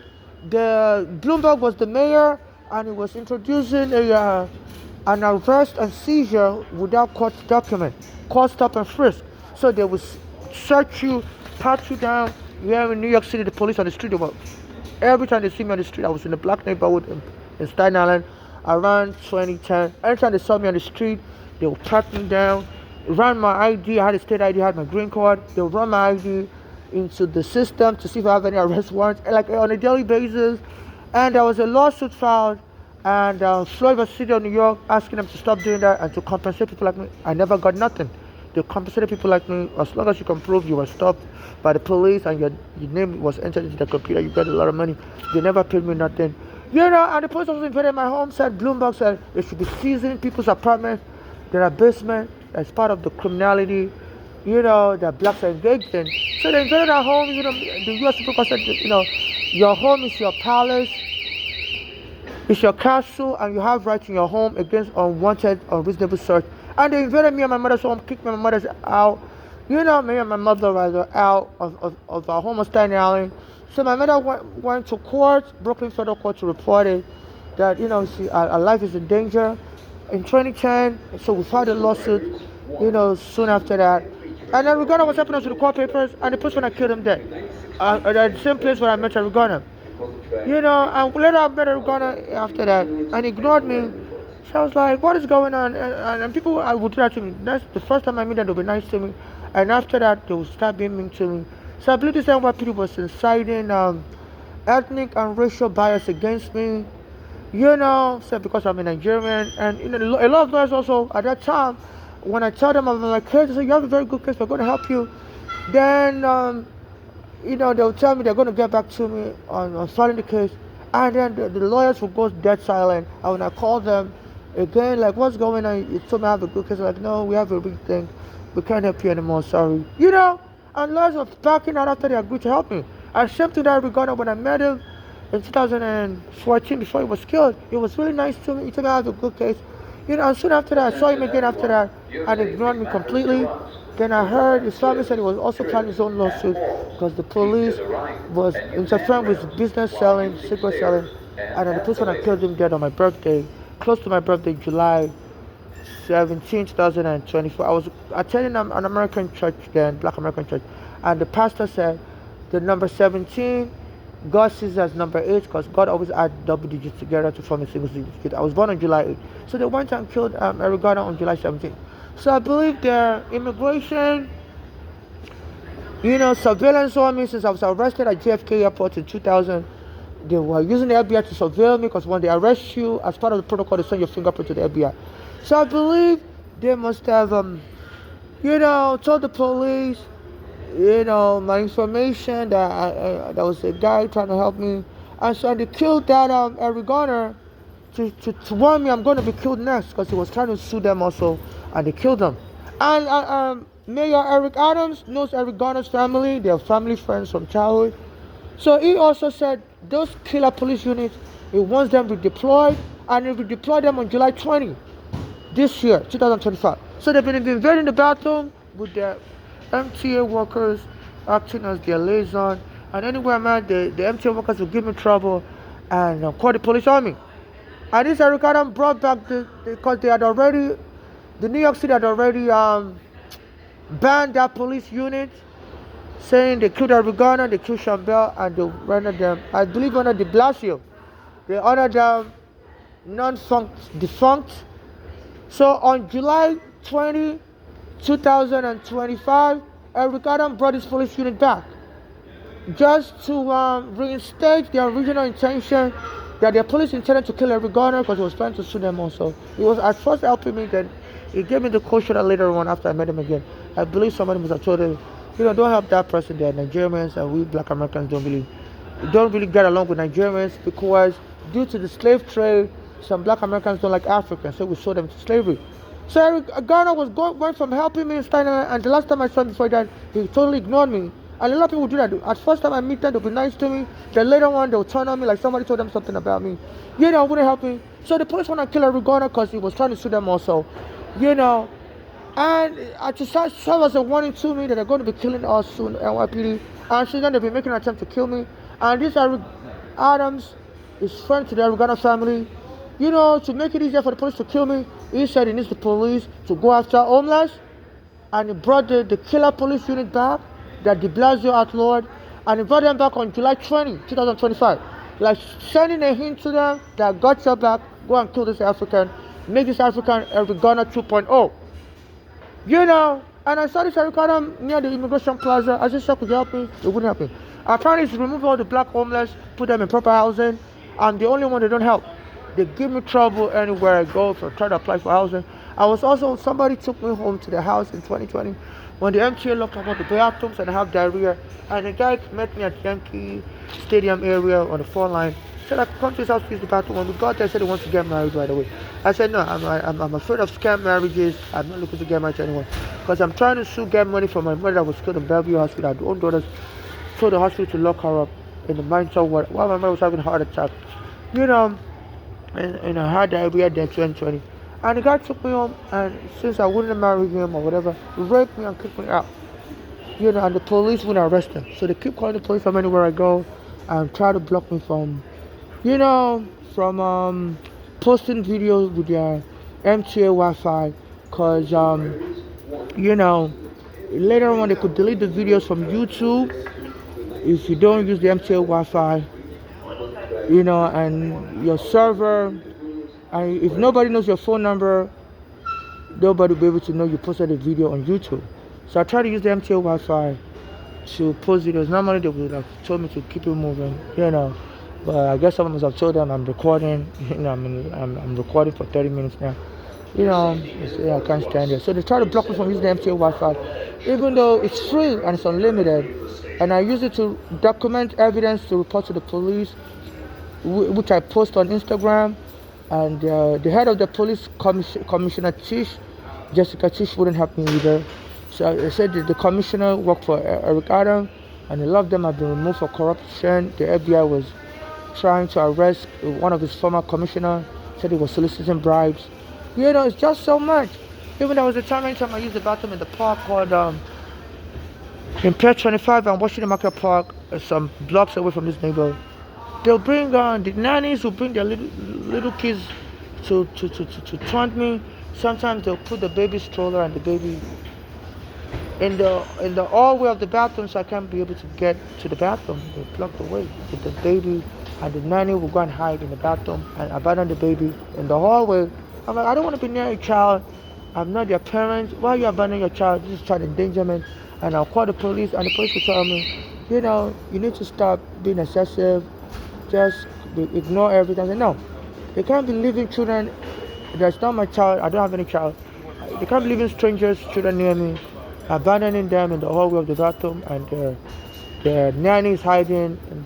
the Bloomberg was the mayor, and he was introducing an arrest and seizure without court document, court stop and frisk. So they would search you, pat you down. Here in New York City, the police on the street, every time they see me on the street, I was in a black neighborhood in Staten Island around 2010. Anytime they saw me on the street, they would pat me down, run my ID. I had a state ID, I had my green card. They would run my ID into the system to see if I have any arrest warrants, like on a daily basis. And there was a lawsuit filed, and Florida City of New York asking them to stop doing that and to compensate people like me. I never got nothing. They compensated people like me. As long as you can prove you were stopped by the police and your name was entered into the computer, you got a lot of money. They never paid me nothing. And the police officer invaded my home, said Bloomberg said they should be seizing people's apartments, their basement, as part of the criminality, that blacks are engaged in. So they invaded our home. The US Supreme Court said, your home is your palace, it's your castle, and you have rights in your home against unwanted, unreasonable search. And they invaded me and my mother's home, kicked me and my mother's out. Me and my mother rather out of our home on Staten Island. So my mother went to court, Brooklyn Federal Court, to report it that our life is in danger. In 2010, so we filed a lawsuit, soon after that. And then Regana was helping us with the court papers, and the person that killed him dead. At the same place where I met Regana. And later I met Regana after that, and he ignored me. So I was like, what is going on? And people would do that to me. That's the first time I meet them, they'll be nice to me. And after that, they will start being mean to me. So I believe this NYPD was inciting ethnic and racial bias against me. So because I'm a Nigerian. And a lot of lawyers also, at that time, when I tell them about my case, they say, you have a very good case, we're going to help you. Then they'll tell me they're going to get back to me on filing the case, and then the lawyers will go dead silent. And when I call them again, like, what's going on? You told me I have a good case. Like, no, we have a big thing. We can't help you anymore. Sorry. And lawyers were backing out after they agreed to help me. And same thing that I regarded when I met him in 2014 before he was killed. He was really nice to me. He told me I have a good case. And soon after that, I saw him again after that, and he ignored me completely. Then I heard his family said he was also planning his own lawsuit because the police was interfering with business selling, secret selling, and then the police wanted to kill him dead on my birthday, close to my birthday, July 17, 2024. I was attending an American church then, Black American church, and the pastor said the number 17, God sees as number 8 because God always adds double digits together to form a single digit. I was born on July 8. So they went and killed Eric Garner on July 17. So I believe their immigration, surveillance on me since I was arrested at JFK Airport in 2000. They were using the FBI to surveil me because when they arrest you, as part of the protocol, they send your fingerprint to the FBI. So I believe they must have, told the police, my information that there was a guy trying to help me, and so they killed that Eric Garner to warn me I'm going to be killed next because he was trying to sue them also, and they killed him. And Mayor Eric Adams knows Eric Garner's family; they're family friends from childhood. So he also said those killer police units, he wants them redeployed, and he redeployed them on July 20 this year, 2025. So they've been invading the bathroom with their MTA workers acting as their liaison, and anywhere I'm at, the MTA workers will give me trouble and call the police on me. And this Eric Adams brought back because the New York City had already banned that police unit, saying they killed Eric Garner, they killed Sean Bell, and they rendered them, I believe under de Blasio, they honored them defunct. So on July 20, 2025, Eric Adams brought his police unit back just to reinstate their original intention that their police intended to kill Eric Garner because he was trying to sue them also. He was at first helping me, then he gave me the caution later on after I met him again. I believe somebody must have told him, don't help that person. They're Nigerians, and we Black Americans don't really get along with Nigerians because due to the slave trade, some Black Americans don't like Africans, so we sold them to slavery. So Eric Garner went from helping me in Staten Island, and the last time I saw him before that, he totally ignored me. And a lot of people do that. At first time I meet them, they'll be nice to me. Then later on, they'll turn on me like somebody told them something about me. Wouldn't help me. So the police want to kill Eric Garner because he was trying to sue them also. And I just serve as a warning to me that they're going to be killing us soon, NYPD. And since then, they've been making an attempt to kill me. And this Eric Adams is friend to the Eric Garner family. To make it easier for the police to kill me, he said he needs the police to go after homeless. And he brought the killer police unit back that de Blasio outlawed. And he brought them back on July 20, 2025. Like sending a hint to them that got your back, go and kill this African, make this African Eric Garner 2.0. And I saw this Eric Adams near the Immigration Plaza. I just said, could you help me? It wouldn't help me. Apparently, to remove all the black homeless, put them in proper housing. I'm the only one they don't help. They give me trouble anywhere I go if I try to apply for housing. Somebody took me home to the house in 2020 when the MTA locked up all the bathrooms and I have diarrhea. And the guy met me at Yankee Stadium area on the 4 line. Said I could come to his house to use the bathroom. When we got there, said he wants to get married right away. I said no, I'm afraid of scam marriages. I'm not looking to get married to anyone because I'm trying to get money from my mother that was killed in Bellevue Hospital. I had own daughters told the hospital to lock her up in the mindset while my mother was having a heart attack. And I had diarrhea there 2020. And the guy took me home, and since I wouldn't marry him or whatever, he raped me and kicked me out. And the police wouldn't arrest him. So they keep calling the police from anywhere I go and try to block me from posting videos with their MTA Wi-Fi. Because, later on they could delete the videos from YouTube if you don't use the MTA Wi-Fi. And your server, and if nobody knows your phone number, nobody will be able to know you posted a video on YouTube. So I try to use the MTA Wi-Fi to post videos. Normally they would have told me to keep it moving, but I guess someone must have told them I'm recording. I'm recording for 30 minutes now. I can't stand it. So they try to block me from using the MTA Wi-Fi, even though it's free and it's unlimited. And I use it to document evidence to report to the police, which I post on Instagram. And the head of the police, Commissioner Tish, Jessica Tish, wouldn't help me either. So I said that the commissioner worked for Eric Adam, and a lot of them have been removed for corruption. The FBI was trying to arrest one of his former commissioners, said he was soliciting bribes. It's just so much. Even there was a time anytime I used the bathroom in the park called in Pier 25 and Washington Market Park, some blocks away from this neighborhood. They'll bring the nannies will bring their little kids to taunt me. Sometimes they'll put the baby stroller and the baby in the hallway of the bathroom, so I can't be able to get to the bathroom. They block the way with the baby, and the nanny will go and hide in the bathroom and abandon the baby in the hallway. I'm like, I don't want to be near a child. I'm not their parents. Why are you abandoning your child? This is child endangerment. And I'll call the police, and the police will tell me, you need to stop being excessive. Just ignore everything. I say, no, they can't be leaving children. That's not my child. I don't have any child. They can't be leaving strangers, children near me, abandoning them in the hallway of the bathroom, and their nanny is hiding in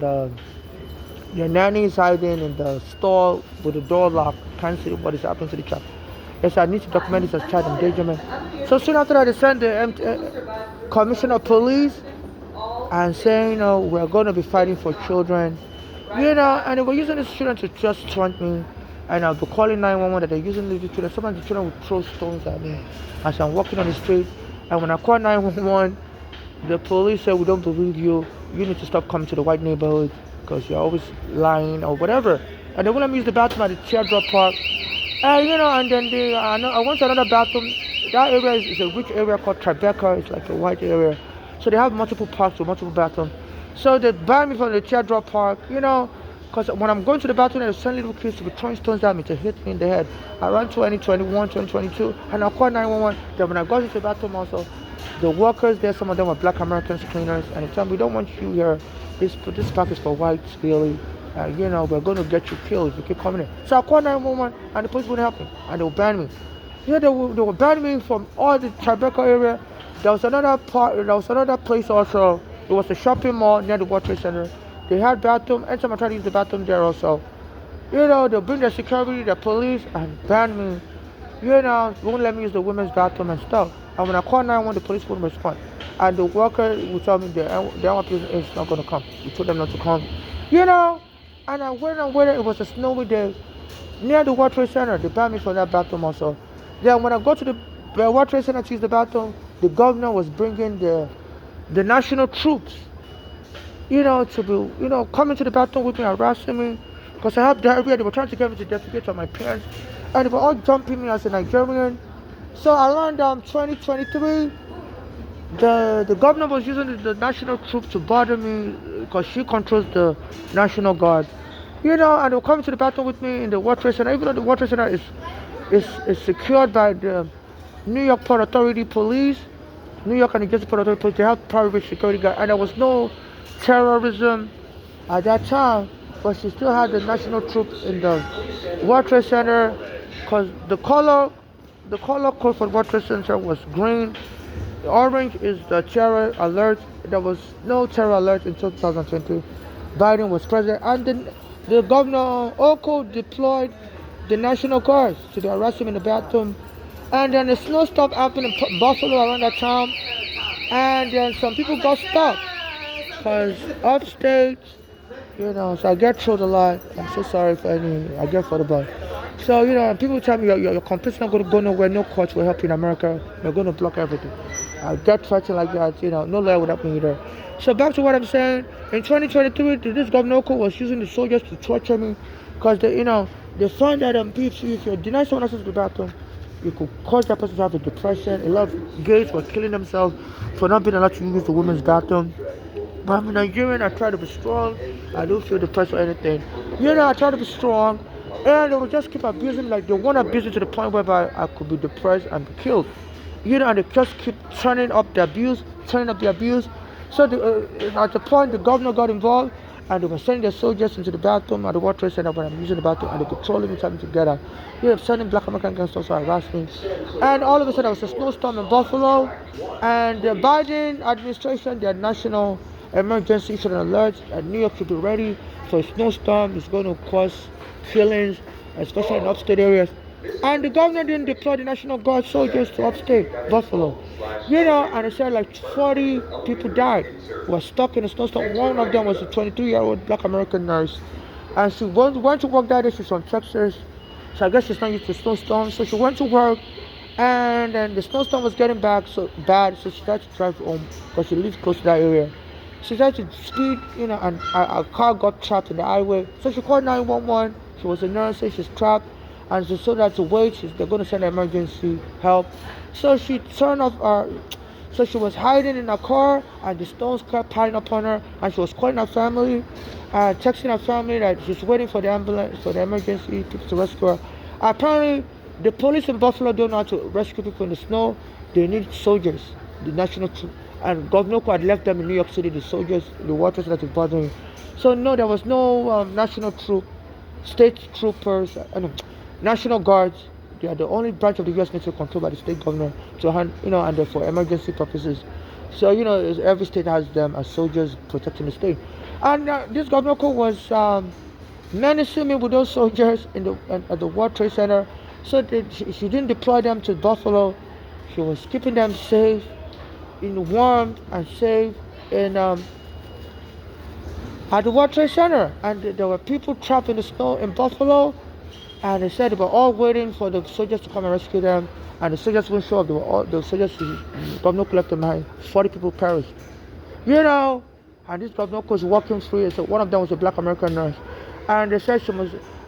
the store with the door locked. Can't see what is happening to the child. Yes, I need to document this as child endangerment. So soon after that, they sent the commissioner of police and saying, we're going to be fighting for children. And they were using these children to just taunt me. And I'll be calling 911 that they're using little children. Sometimes the children would throw stones at me as I'm walking on the street. And when I call 911, the police said, we don't believe you. You need to stop coming to the white neighborhood because you're always lying or whatever. And they wouldn't let me use the bathroom at the Teardrop Park. And then I went to another bathroom. That area is a rich area called Tribeca. It's like a white area. So they have multiple parks with multiple bathrooms. So they banned me from the Teardrop Park, because when I'm going to the bathroom, they send little kids to be throwing stones at me to hit me in the head. Around 2021, 2022, and I called 911. Then when I got into the bathroom also, the workers there, some of them were black Americans cleaners, and they told me, we don't want you here. This park is for whites, really. We're going to get you killed if you keep coming in. So I called 911, and the police wouldn't help me, and they would ban me. They were banning me from all the Tribeca area. There was another place also. It was a shopping mall near the World Trade Center. They had bathroom. Anytime I tried to use the bathroom there also, they'll bring their security, their police, and ban me. Won't let me use the women's bathroom and stuff. And when I called 911, the police wouldn't respond. And the worker would tell me the NYPD is not going to come. We told them not to come. And I waited and waited. It was a snowy day near the World Trade Center. They banned me from that bathroom also. Then when I go to the World Trade Center to use the bathroom, the governor was bringing the national troops, to be, coming to the bathroom with me, harassing me, because I have diarrhea. They were trying to get me to defecate on my pants, and they were all dumping me as a Nigerian. So around 2023, the governor was using the national troops to bother me, because she controls the National Guard, and they were coming to the bathroom with me in the World Trade Center, even though the World Trade Center is secured by the New York Port Authority police. New York and New Jersey Port Authority police, they have private security guard, and there was no terrorism at that time, but she still had the national troops in the World Trade Center, because the color code for the World Trade Center was green. The orange is the terror alert. There was no terror alert in 2020. Biden was president, and then the governor Oko deployed the National Guards to arrest him in the bathroom. And then the snow stopped happening in Buffalo around that time. And then some people got stuck. Because upstate, so I get trolled a lot. I'm so sorry for I get for the ball. So, people tell me your complaint's not going to go nowhere. No courts will help you in America. You're going to block everything. I get threatened like that, no lawyer would help me either. So back to what I'm saying. In 2023, this governor was using the soldiers to torture me. Because, they find that if you deny someone access to the bathroom, you could cause that person to have a depression. A lot of gays were killing themselves for not being allowed to use the women's bathroom. But I'm a Nigerian, I try to be strong. I don't feel depressed or anything. I try to be strong. And they will just keep abusing me. Like, they want to abuse me to the point whereby I could be depressed and be killed. And they just keep turning up the abuse. So at the point, the governor got involved. and they were sending their soldiers into the bathroom at the World Trade Center when I'm using the bathroom, and they controlling me, telling me to get out. You have sending black American gangs also harassed me. And all of a sudden, there was a snowstorm in Buffalo, and the Biden administration, their national emergency issued an alert that New York should be ready for a snowstorm. It's going to cause killings, especially in upstate areas. And the governor didn't deploy the National Guard soldiers to upstate Buffalo. And they said like 40 people died, were stuck in a snowstorm. One of them was a 23-year-old black American nurse. And she went to work that day. She's from Texas. So I guess she's not used to snowstorms. So she went to work, and then the snowstorm was getting back so bad, so she tried to drive home because she lives close to that area. She tried to speed, and a car got trapped in the highway. So she called 911. She was a nurse, so she's trapped. And she told her to wait. They're going to send emergency help. So she turned off her. So she was hiding in her car, and the stones kept piling upon her. And she was calling her family, texting her family that she's waiting for the ambulance, for the emergency people to rescue her. Apparently, the police in Buffalo don't know how to rescue people in the snow. They need soldiers, the national troops. And Governor Cuomo had left them in New York City, the soldiers, the waters that is bothering. So no, there was no national troop, state troopers, National Guards. They are the only branch of the U.S. military controlled by the state governor to hand, and for emergency purposes. So every state has them as soldiers protecting the state. And this Governor Cuomo was menacing me with those soldiers at the World Trade Center. So she didn't deploy them to Buffalo. She was keeping them safe, warm and safe at the World Trade Center. And there were people trapped in the snow in Buffalo. And they said they were all waiting for the soldiers to come and rescue them. And the soldiers wouldn't show up. The soldiers, Governor left them behind. 40 people perished. And this Governor was walking free. So one of them was a black American nurse. And they said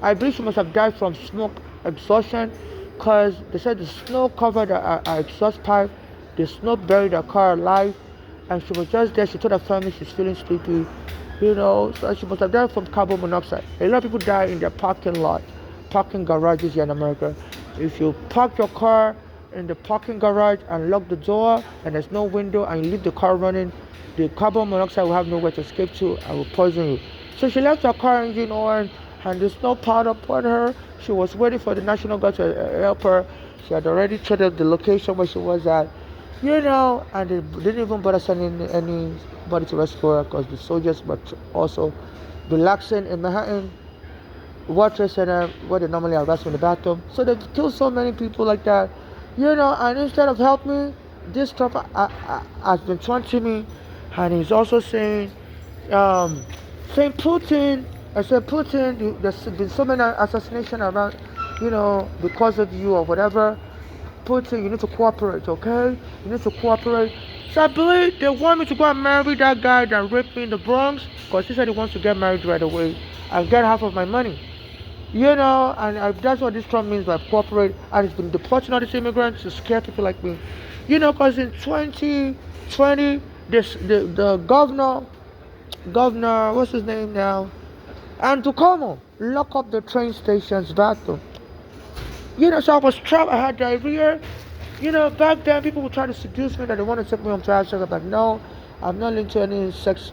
I believe she must have died from smoke exhaustion, because they said the snow covered her exhaust pipe. The snow buried her car alive. And she was just there. She told her family she's feeling sleepy. So she must have died from carbon monoxide. A lot of people die in their parking garages here in America. If you park your car in the parking garage and lock the door and there's no window and you leave the car running, the carbon monoxide will have nowhere to escape to and will poison you. So she left her car engine on, and the snow piled upon her. She was waiting for the National Guard to help her. She had already charted the location where she was at, and they didn't even bother sending anybody to rescue her because the soldiers were also relaxing in Manhattan World Trade Center, where they normally arrest me in the bathroom. So they've killed so many people like that, and instead of helping me, this Trump has been taunting me, and he's also saying Putin, there's been so many assassinations around, because of you or whatever. Putin, you need to cooperate, okay? You need to cooperate. So I believe they want me to go and marry that guy that raped me in the Bronx, because he said he wants to get married right away and get half of my money. That's what this Trump means by cooperate. And he's been deporting all these immigrants to scare people like me. Because in 2020, the governor, what's his name now? Andrew Cuomo, lock up the train station's bathroom. So I was trapped. I had diarrhea. Back then people would try to seduce me that they want to take me home to have sex. I'm like, no, I'm not into any sex,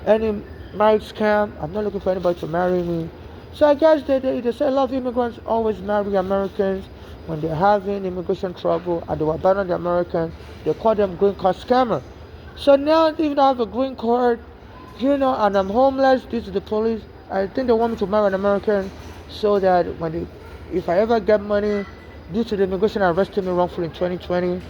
any marriage scam. I'm not looking for anybody to marry me. So I guess they say a lot of immigrants always marry Americans when they're having immigration trouble and they will abandon the Americans. They call them green card scammer. So now even though I have a green card, and I'm homeless due to the police, I think they want me to marry an American so that if I ever get money due to the immigration arresting me wrongfully in 2020,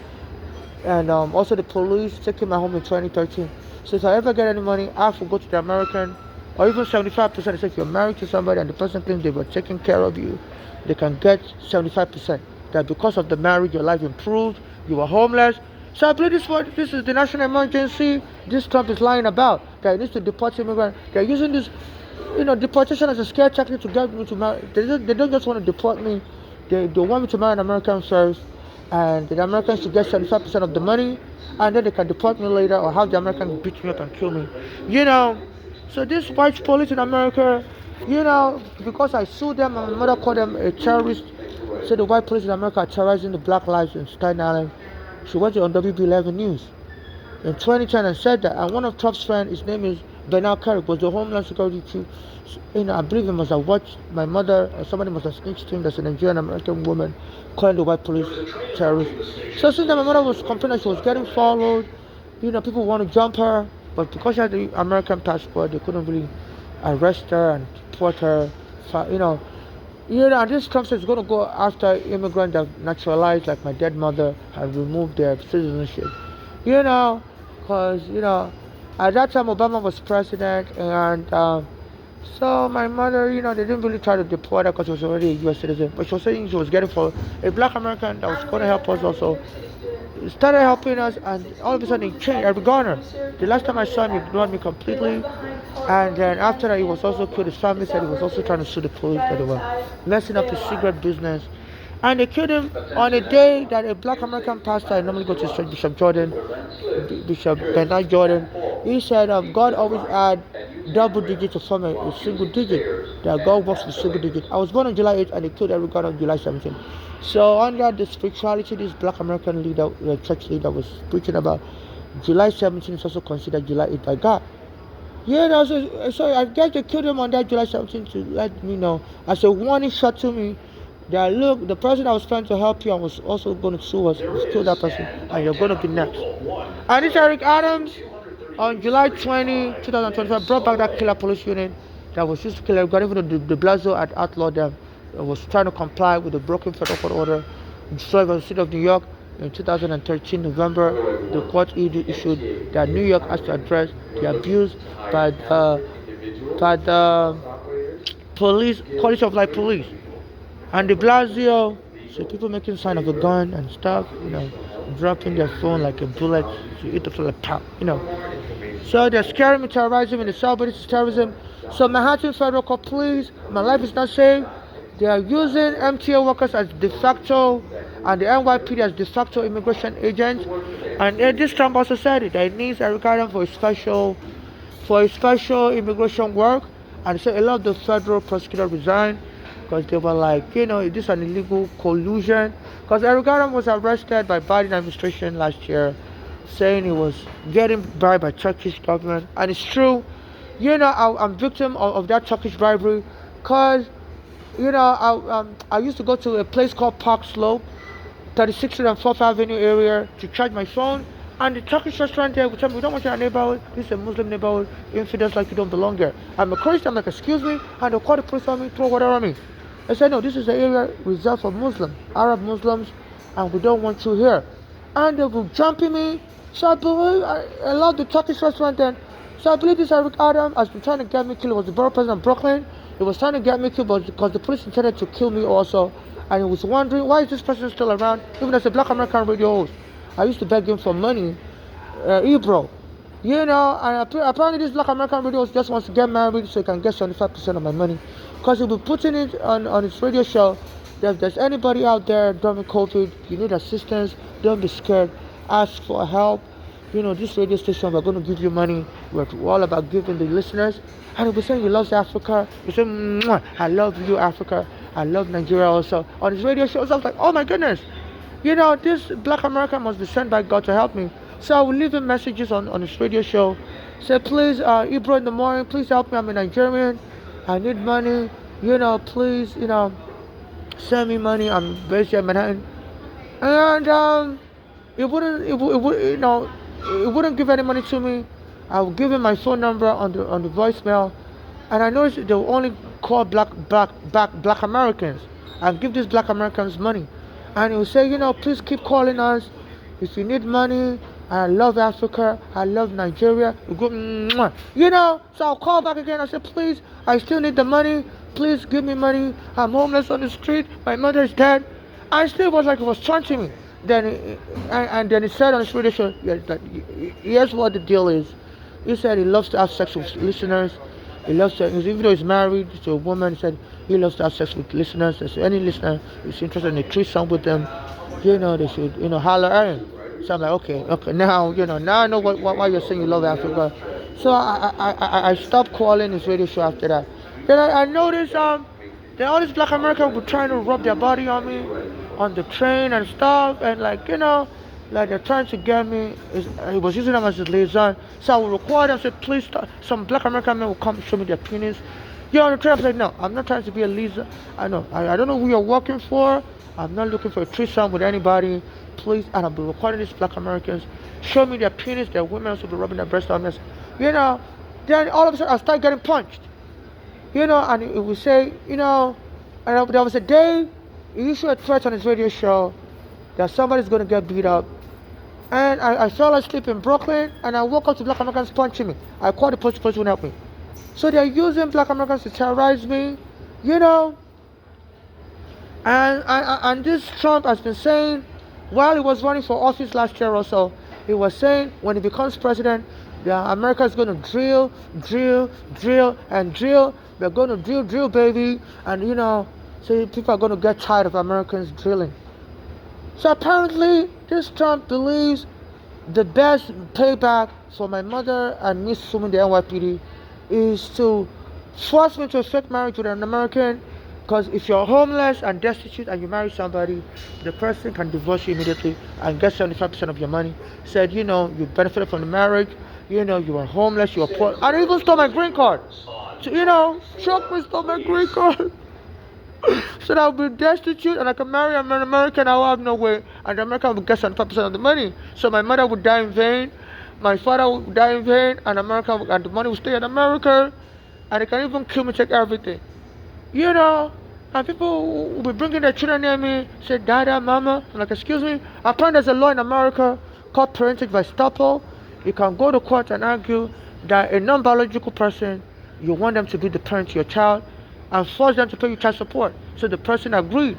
and also the police taking my home in 2013. So if I ever get any money, I have to go to the American, or even 75%. They say if you're married to somebody and the person claims they were taking care of you, they can get 75%. That because of the marriage, your life improved, you were homeless. So I believe this is the national emergency this Trump is lying about. That he needs to deport immigrants. They're using this, deportation as a scare tactic to get me to marry. They don't just want to deport me. They want me to marry an American first, and the Americans should get 75% of the money, and then they can deport me later or have the Americans beat me up and kill me. So this white police in America, because I sued them and my mother called them a terrorist, so the white police in America are terrorizing the black lives in Staten Island. She went on WB11 News in 2010 and said that. And one of Trump's friends, his name is Bernard Carrick was the Homeland Security chief. I believe he must have watched my mother, or somebody must have snitched to him. That's a Nigerian American woman calling the white police terrorists. So since then, my mother was complaining she was getting followed. People want to jump her, but because she had the American passport, they couldn't really arrest her and deport her. And this Trump says he's going to go after immigrants that naturalized, like my dead mother, and remove their citizenship. Because, at that time Obama was president, and so my mother, they didn't really try to deport her because she was already a U.S. citizen. But she was saying she was getting for a black American that was going to help us also. He started helping us, and all of a sudden he changed. Eric Garner. The last time I saw him, he ignored me completely. And then after that, he was also killed. His family said he was also trying to sue the police that they were messing up his cigarette business. And they killed him on a day that a black American pastor, I normally go to church, Bishop Bernard Jordan, he said God always add double digits to form a single digit, that God works with single digit. I was born on July 8th and they killed Eric Garner on July 17th. So under the spirituality, this black American leader, the church leader, was preaching about July 17th is also considered July 8th by God. So I guess they killed him on that July 17th to let me know, as a warning shot to me, that look, the person that was trying to help you and was also going to sue us killed that person, and you're going to be next. And this Eric Adams, on July 20, 2025, brought back that killer police unit that was used to kill everybody. Even though de Blasio had outlawed them, was trying to comply with the broken federal court order destroyed by the city of New York. In 2013 November, the court issued that New York has to address the abuse by the police, College of Light Police, and de Blasio. So people making sign of a gun and stuff, dropping their phone like a bullet to hit the floor like pop, So they're scaring me, terrorizing me, and they celebrate this terrorism. So Manhattan Federal Court, please, my life is not safe. They are using MTA workers as de facto and the NYPD as de facto immigration agents. And this Trump also said it, that it needs Eric Adams for a special immigration work. And so a lot of the federal prosecutors resigned because they were like, this is an illegal collusion. Because Eric Adams was arrested by Biden administration last year, saying he was getting bribed by Turkish government. And it's true. I'm victim of that Turkish bribery because I used to go to a place called Park Slope, 36th Street and 4th Avenue area to charge my phone. And the Turkish restaurant there would tell me, we don't want you in our neighborhood. This is a Muslim neighborhood. Infidels like you don't belong here. I'm a Christian. I'm like, excuse me. And they'll call the police on me, throw whatever on me. I said, no, this is the area reserved for Muslims, Arab Muslims, and we don't want you here. And they will jump in me. So I believe I love the Turkish restaurant then. So I believe this Eric Adams has been trying to get me killed. He was the borough president of Brooklyn. He was trying to get me killed because the police intended to kill me also. And he was wondering, why is this person still around? Even as a black American radio host, I used to beg him for money. Ebro. And apparently this black American radio host just wants to get married so he can get 75% of my money. Because he'll be putting it on his radio show that if there's anybody out there during COVID, you need assistance, don't be scared, ask for help. This radio station, we're going to give you money. We're all about giving the listeners. And he'll be saying he loves Africa. He'll say, mwah, I love you, Africa. I love Nigeria also. On his radio shows, I was like, oh my goodness. This black American must be sent by God to help me. So I will leave him messages on his radio show. Say, please, Ebro in the morning, please help me. I'm a Nigerian. I need money. Please, send me money. I'm based here in Manhattan. And he wouldn't give any money to me. I will give him my phone number on the voicemail. And I noticed they will only call black Americans and give these black Americans money. And he will say, please keep calling us if you need money. I love Africa. I love Nigeria. We go, mwah. So I'll call back again. I said, please, I still need the money. Please give me money. I'm homeless on the street. My mother is dead. I still was like, he was taunting me. Then he said on his radio show, here's what the deal is. He said he loves to have sex with listeners. He loves to, even though he's married to a woman, he said he loves to have sex with listeners. So any listener is interested in a threesome with them, they should, holler at him. So I'm like, okay, now I know why you're saying you love Africa. So I stopped calling his radio show after that. Then I noticed that all these black Americans were trying to rub their body on me on the train and stuff, and Like they're trying to get me. He was using them as a liaison. So I would record them, say, please stop. Some black American men will come and show me their penis. You're on the train. I'm like, no, I'm not trying to be a liaison. I know. I don't know who you're working for. I'm not looking for a threesome with anybody. Please, and I'll be recording these black Americans. Show me their penis. Their women will be rubbing their breasts on us. You know, then all of a sudden I start getting punched. You know, and it would say, you know, and there was a day he issued a threat on his radio show that somebody's going to get beat up. And I fell asleep in Brooklyn, and I woke up to black Americans punching me. I called the police wouldn't help me. So they're using black Americans to terrorize me, you know. And this Trump has been saying, while he was running for office last year or so, he was saying when he becomes president, America is going to drill, and drill. They're going to drill, baby. And, you know, so people are going to get tired of Americans drilling. So apparently, this Trump believes the best payback for my mother and me suing the NYPD is to force me to a fake marriage with an American. Because if you're homeless and destitute and you marry somebody, the person can divorce you immediately and get 75% of your money. Said, you know, you benefited from the marriage, you know, you were homeless, you were poor. And he even stole my green card. So, you know, Trump stole my green card. So that I'll be destitute and I can marry an American. I will have no way, and the American will get 75% of the money. So my mother would die in vain, my father would die in vain, and and the money will stay in America, and they can even kill me, take everything. You know, and people will be bringing their children near me, say, Dada, Mama. I'm like, excuse me. Apparently there's a law in America called parentage by estoppel. You can go to court and argue that a non-biological person, you want them to be the parent to your child, and force them to pay you child support. So the person agreed.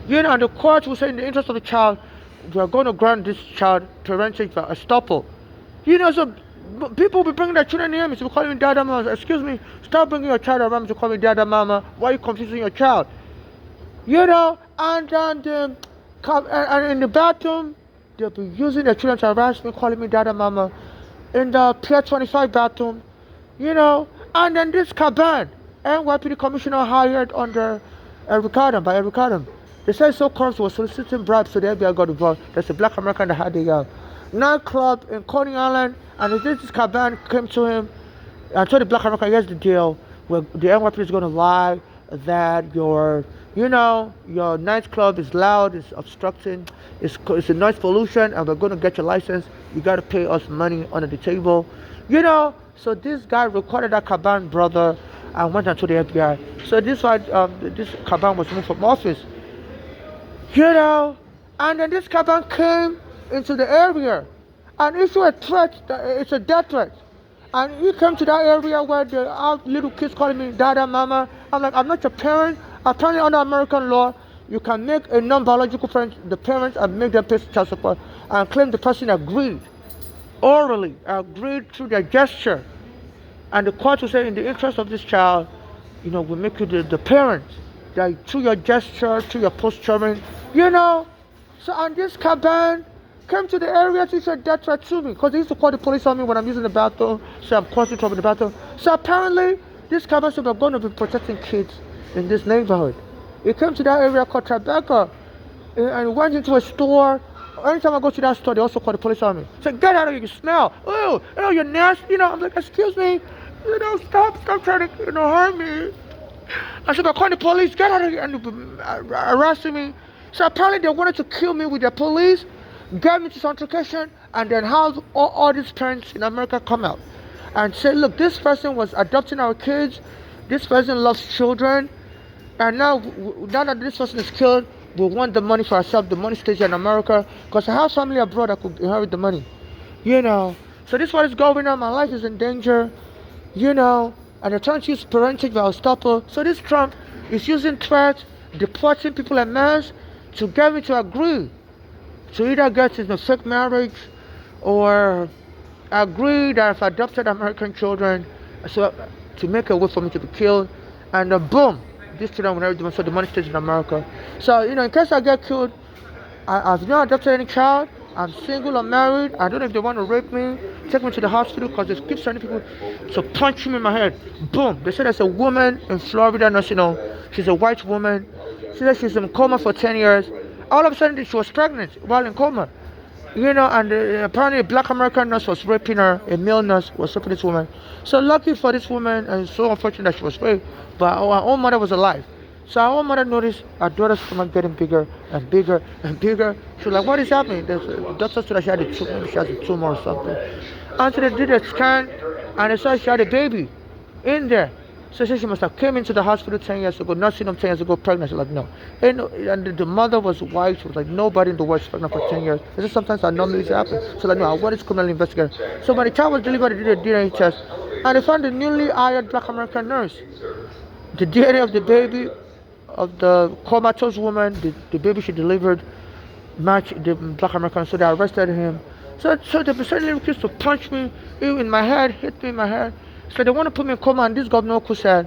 You know, and the court will say in the interest of the child, we are going to grant this child parentage by estoppel. You know, so people will be bringing their children near me to call me Dada Mama. Excuse me, stop bringing your child around me to call me Dada Mama. Why are you confusing your child? You know, and in the bathroom, they'll be using their children to harass me, calling me Dada Mama. In the Pier 25 bathroom, you know, and then this Caban, NYPD commissioner hired under Eric Adam, by Eric Adam. They said so corrupt was soliciting bribes, so the FBI got involved. There's a black American that had a nightclub in Coney Island, and this Caban came to him and told the black American, here's the deal, where the NYPD is going to lie that your nightclub is loud, it's obstructing, it's a noise pollution, and we're going to get your license. You got to pay us money under the table. You know, so this guy recorded that Caban brother and went on to the FBI. So this why this Caban was moved from office. You know, and then this Caban came into the area and issued a threat, it's a death threat. And he came to that area where there are little kids calling me Dada Mama. I'm like, I'm not your parent. Apparently under American law, you can make a non-biological parent the parents and make them pay child support and claim the person agreed, orally agreed through their gesture. And the court will say, in the interest of this child, you know, we make you the parent, that through your gesture, through your posturing, you know. So, and this Caban came to the area to say death threat to me, because they used to call the police on me when I'm using the bathroom, so I'm causing trouble in the bathroom. So apparently, this Caban said we're going to be protecting kids in this neighborhood. He came to that area called Tribeca and went into a store. Anytime I go to that store, they also call the police on me. Say, get out of here, you smell. Oh, you're nasty. You know, I'm like, excuse me. You know, stop trying to, you know, hurt me. I said, I'm calling the police, get out of here, and harassing me. So apparently they wanted to kill me with the police, get me to some altercation, and then have all these parents in America come out and say, look, this person was adopting our kids, this person loves children, and now that this person is killed, we want the money for ourselves, the money stays in America, because I have family abroad that could inherit the money. You know, so this is what is going on, my life is in danger. You know, and they're trying to use parentage by estoppel. So this Trump is using threats, deporting people en masse to get me to agree to either get in a fake marriage or agree that if I adopted American children, so to make a way for me to be killed, and boom, these children will never do, so the money stays in America. So, you know, in case I get killed, I've not adopted any child, I'm single or married, I don't know if they want to rape me, take me to the hospital, because they keep sending people to punch me in my head. Boom, they said there's a woman in Florida, nursing home, she's a white woman, she said she's in coma for 10 years, all of a sudden she was pregnant while in coma. And apparently a black American nurse was raping her, a male nurse was raping this woman. So lucky for this woman, and so unfortunate that she was raped, but our own mother was alive. So our own mother noticed our daughter's stomach getting bigger and bigger and bigger. She was like, what is happening? The doctor said that she has a tumor or something. And so they did a scan, and they saw she had a baby in there. So she must have came into the hospital 10 years ago, not seen them 10 years ago, pregnant. She's like, no. And the mother was white. She was like, nobody in the world is pregnant for 10 years. This is sometimes anomalies happen. So like, no, what is criminal investigator? So when the child was delivered, they did a DNA test. And they found the newly hired black American nurse. The DNA of the baby, of the comatose woman, the baby she delivered, matched the black American. So they arrested him. So the person refused to punch me in my head, hit me in my head. So they want to put me in coma, and this governor who said,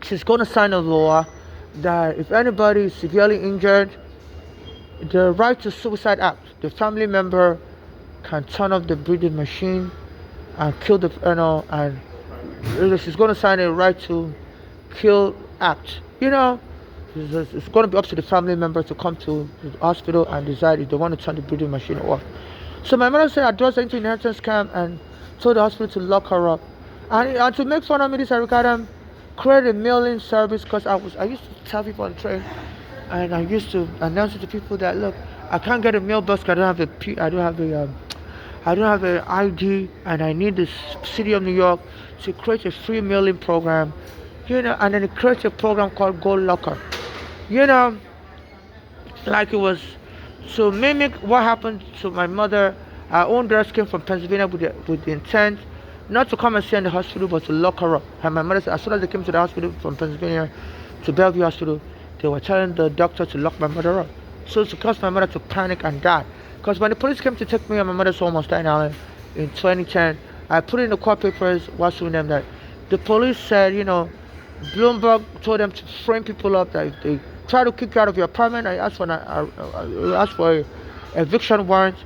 she's going to sign a law that if anybody is severely injured, the right to suicide act, the family member can turn off the breathing machine and kill and she's going to sign a right to kill act. It's going to be up to the family member to come to the hospital and decide if they want to turn the breathing machine off. So my mother said I was into inheritance scam and told the hospital to lock her up. And to make fun of me, this Arikadam created a mailing service because I used to tell people on the train, and I used to announce it to people that look, I can't get a mail bus because I don't have an ID, and I need the city of New York to create a free mailing program, and then it creates a program called Gold Locker, like it was to mimic what happened to my mother. Our own nurse came from Pennsylvania with the intent not to come and see her in the hospital, but to lock her up. And my mother said, as soon as they came to the hospital from Pennsylvania to Bellevue Hospital, they were telling the doctor to lock my mother up. So to cause my mother to panic and die. Because when the police came to take me and my mother's home on Staten Island in 2010, I put in the court papers while suing them that the police said, Bloomberg told them to frame people up that if they try to kick you out of your apartment, I asked for a eviction warrant.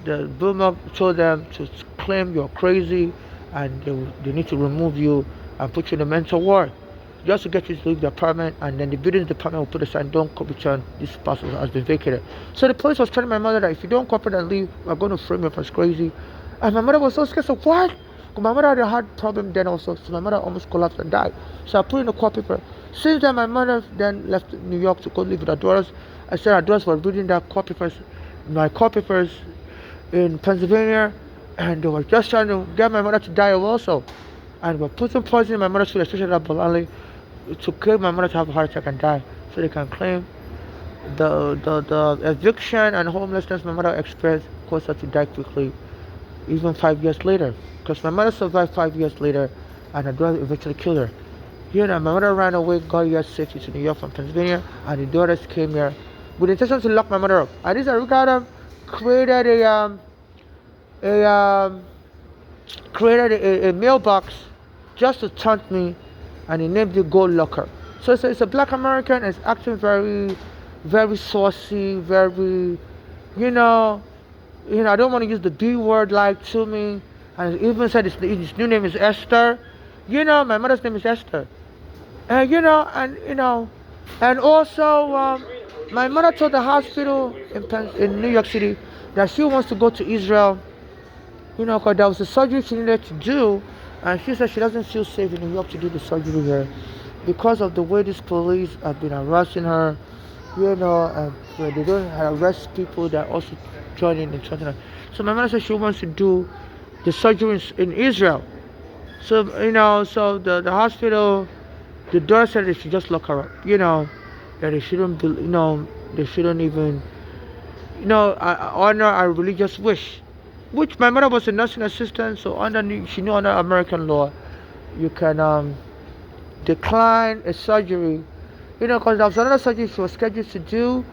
The Bloomberg told them to claim you're crazy and they need to remove you and put you in a mental ward just to get you to leave the apartment, and then the building department will put a sign, don't return, this parcel has been vacated. So the police was telling my mother that if you don't cooperate and leave, we're going to frame you as crazy. And my mother was so scared. So what? My mother had a heart problem then also, so my mother almost collapsed and died. So I put in the court paper. Since then, my mother then left New York to go live with her daughters. I said her daughters were reading my court papers in Pennsylvania, and they were just trying to get my mother to die also. And we're putting poison in my mother's food, especially that Bolali, to kill my mother to have a heart attack and die, so they can claim the eviction and homelessness my mother experienced caused her to die quickly, even 5 years later. Because my mother survived 5 years later, and her daughter eventually killed her. My mother ran away, got here safely to New York from Pennsylvania, and the daughters came here with the intention to lock my mother up. And this Arugada created a mailbox just to taunt me, and he named it Gold Locker. So it's a black American, and it's acting very, very saucy, very, I don't want to use the B word like to me, and he even said his new name is Esther. My mother's name is Esther. And and also my mother told the hospital in New York City that she wants to go to Israel, because there was a surgery she needed to do, and she said she doesn't feel safe in New York to do the surgery here because of the way these police have been harassing her, and they don't arrest people that also join in and something. So my mother said she wants to do the surgery in Israel. So so the hospital, the doctor said they should just lock her up. That they shouldn't be, they shouldn't even, honor our religious wish. Which my mother was a nursing assistant, so she knew under American law, you can decline a surgery, because there was another surgery she was scheduled to do,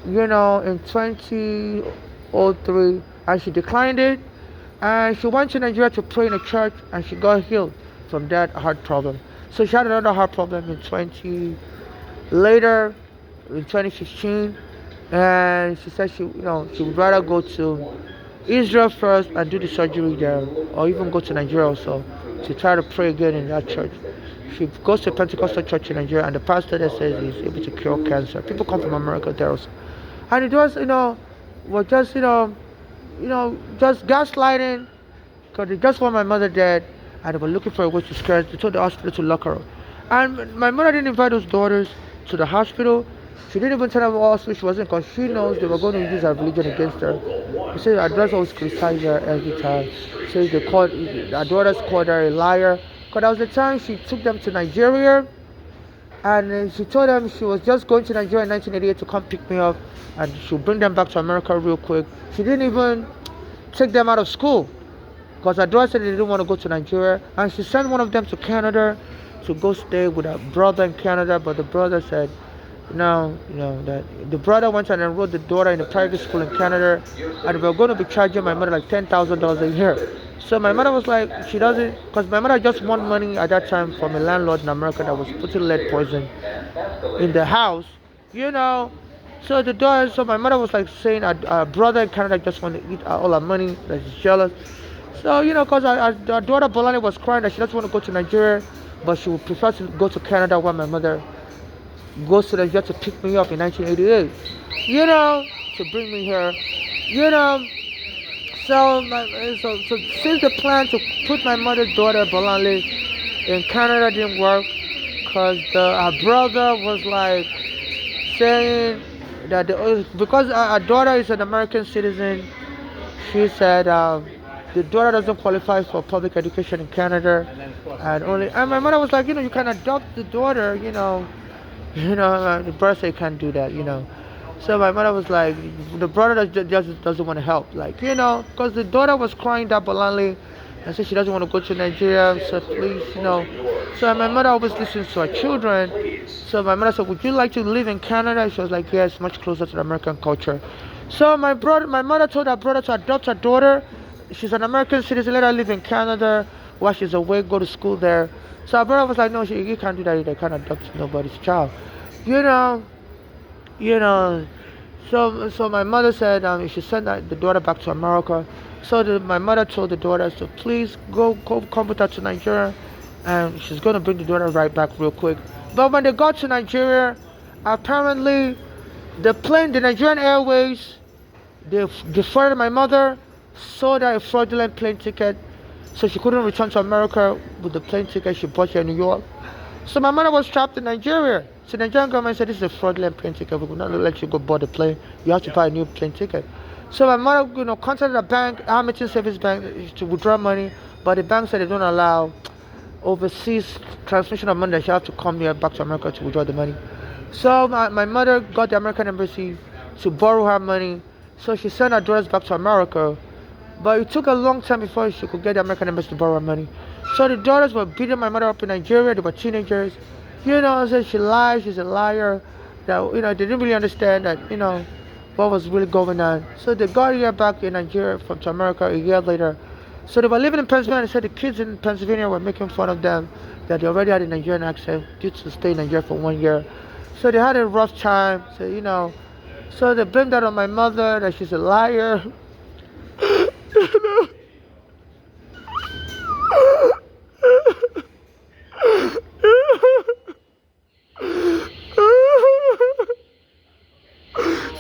in 2003, and she declined it, and she went to Nigeria to pray in a church, and she got healed from that heart problem. So she had another heart problem later, in 2015, and she said she would rather go to Israel first and do the surgery there, or even go to Nigeria also to try to pray again in that church. She goes to a Pentecostal church in Nigeria, and the pastor there says he's able to cure cancer. People come from America there also. And it was, were just, just gaslighting because they just want my mother dead and they were looking for a way to scare her. They told the hospital to lock her up. And my mother didn't invite those daughters to the hospital. She didn't even tell them what hospital she was in because she knows they were going to use her religion against her. She said her daughters always criticize her every time. She says her daughters called her a liar. Because that was the time she took them to Nigeria and she told them she was just going to Nigeria in 1988 to come pick me up and she'll bring them back to America real quick. She didn't even take them out of school because her daughter said they didn't want to go to Nigeria and she sent one of them to Canada to go stay with her brother in Canada, but the brother said no, that the brother went and enrolled the daughter in a private school in Canada and they were going to be charging my mother like $10,000 a year. So my mother was like, she doesn't, because my mother just won money at that time from a landlord in America that was putting lead poison in the house, So so my mother was like saying our brother in Canada just want to eat all our money, that she's jealous. So, because our daughter Bolani was crying that she doesn't want to go to Nigeria, but she would prefer to go to Canada when my mother goes to Nigeria to pick me up in 1988, to bring me here, So since the plan to put my mother's daughter Bolani in Canada didn't work, because our brother was like saying that because our daughter is an American citizen, she said the daughter doesn't qualify for public education in Canada, and my mother was like, you can adopt the daughter, the brother said can't do that, So my mother was like, the brother just doesn't want to help, because the daughter was crying that Bolani and said she doesn't want to go to Nigeria, so please, So my mother always listens to her children. So my mother said, would you like to live in Canada? She was like, yes, much closer to the American culture. So my mother told her brother to adopt her daughter. She's an American citizen, let her live in Canada while she's away, go to school there. So her brother was like, no, you can't do that, you can't adopt nobody's child. You know, so my mother said you should send the daughter back to America. So my mother told the daughter, so please go come with her to Nigeria, and she's gonna bring the daughter right back real quick. But when they got to Nigeria, apparently the Nigerian Airways, they deferred my mother, sold her a fraudulent plane ticket, so she couldn't return to America with the plane ticket she bought here in New York. So my mother was trapped in Nigeria. So the Nigerian government said, this is a fraudulent plane ticket. We will not let you go board the plane. You have to buy a new plane ticket. So my mother, contacted a bank, Hamilton Savings Bank, to withdraw money, but the bank said they don't allow overseas transmission of money. That she have to come here back to America to withdraw the money. So my mother got the American embassy to borrow her money. So she sent her daughters back to America. But it took a long time before she could get the American embassy to borrow her money. So the daughters were beating my mother up in Nigeria. They were teenagers. Said she lied, she's a liar. That, they didn't really understand that, what was really going on. So they got here back in Nigeria to America a year later. So they were living in Pennsylvania. They said the kids in Pennsylvania were making fun of them, that they already had a Nigerian accent due to stay in Nigeria for 1 year. So they had a rough time. So they blamed that on my mother, that she's a liar.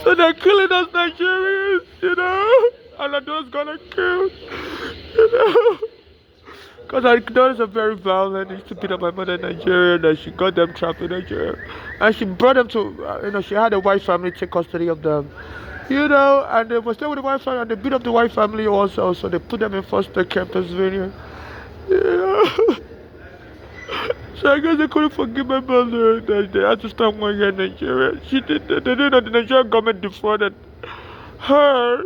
So they're killing us Nigerians, and our daughter's gonna kill, Because our daughters are very violent. They used to beat up my mother in Nigeria, and she got them trapped in Nigeria. And she brought them to, she had a white family take custody of them. And they were staying with the white family, and they beat up the white family also, so they put them in foster care in Pennsylvania. So I guess they couldn't forgive my mother. They had to spend 1 year in Nigeria. They didn't know the Nigerian government defrauded her.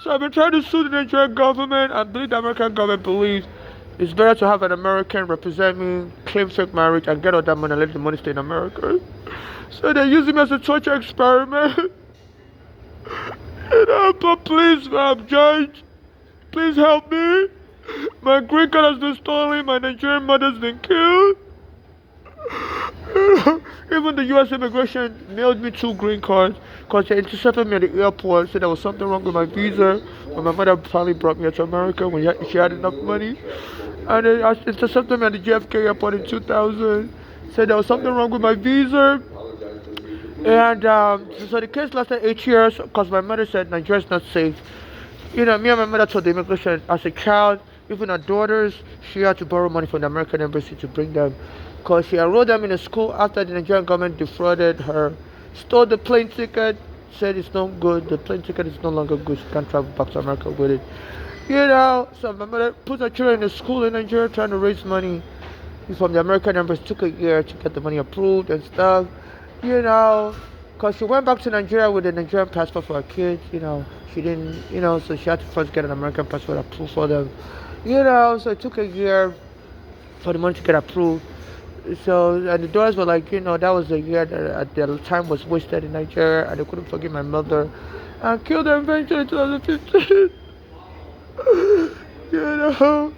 So I've been trying to sue the Nigerian government, and believe the American government believes it's better to have an American represent me, claim fake marriage, and get all that money and let the money stay in America. So they're using me as a torture experiment. But please, Judge, please help me. My green card has been stolen, my Nigerian mother's been killed. Even the U.S. immigration mailed me 2 green cards because they intercepted me at the airport, said there was something wrong with my visa when my mother finally brought me to America when she had enough money. And they intercepted me at the JFK airport in 2000, said there was something wrong with my visa. And so the case lasted 8 years because my mother said Nigeria's not safe. Me and my mother told the immigration as a child, even her daughters, she had to borrow money from the American embassy to bring them because she enrolled them in a school after the Nigerian government defrauded her, stole the plane ticket, said it's no good, the plane ticket is no longer good, she can't travel back to America with it. So my mother put her children in a school in Nigeria trying to raise money from the American embassy. Took a year to get the money approved and stuff, because she went back to Nigeria with a Nigerian passport for her kids. She didn't, so she had to first get an American passport approved for them. So it took a year for the money to get approved. So, and the daughters were like, that was a year that at the time was wasted in Nigeria, and they couldn't forgive my mother and killed her eventually in 2015. you know,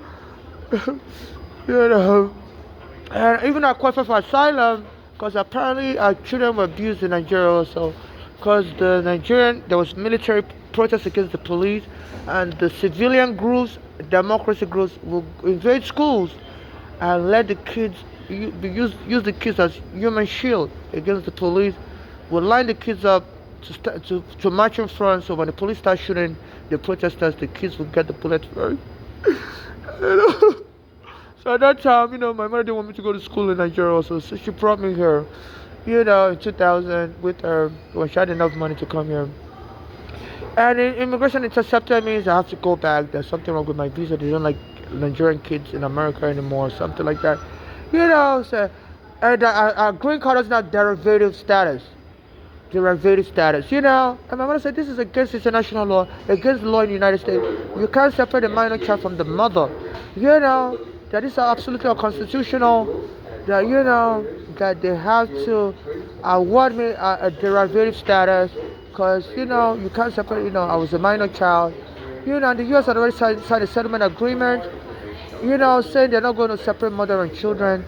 you know. And even I qualified for asylum because apparently our children were abused in Nigeria also. Because there was military protests against the police, and the civilian groups, democracy groups, will invade schools and let the kids use the kids as human shield against the police. Will line the kids up to march in front, so when the police start shooting the protesters, the kids will get the bullet first. you know? So at that time, my mother didn't want me to go to school in Nigeria also, so she brought me here, in 2000 with her when she had enough money to come here. And immigration intercepted means I have to go back. There's something wrong with my visa. They don't like Nigerian kids in America anymore, something like that. So, and our green card is now derivative status. Derivative status, And my mother said this is against international law, against the law in the United States. You can't separate a minor child from the mother. That is absolutely unconstitutional. That they have to award me a derivative status because, you can't separate, I was a minor child. And the U.S. had already signed a settlement agreement, saying they're not going to separate mother and children,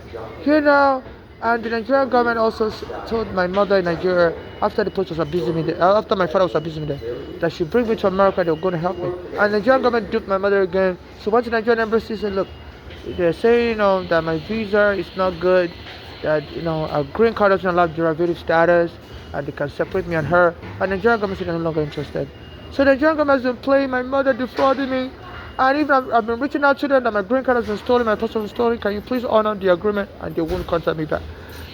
And the Nigerian government also told my mother in Nigeria, after the police was abusing me, after my father was abusing me there, that she bring me to America, they were going to help me. And the Nigerian government duped my mother again. She went to the Nigerian embassy and said, look, they're saying, that my visa is not good, that, a green card doesn't allow derivative status, and they can separate me and her. And the Nigerian government said they're no longer interested. So the Nigerian government has been playing my mother, defrauding me. And even I've been reaching out to them that my green card has been stolen, my passport was stolen. Can you please honor the agreement? And they won't contact me back.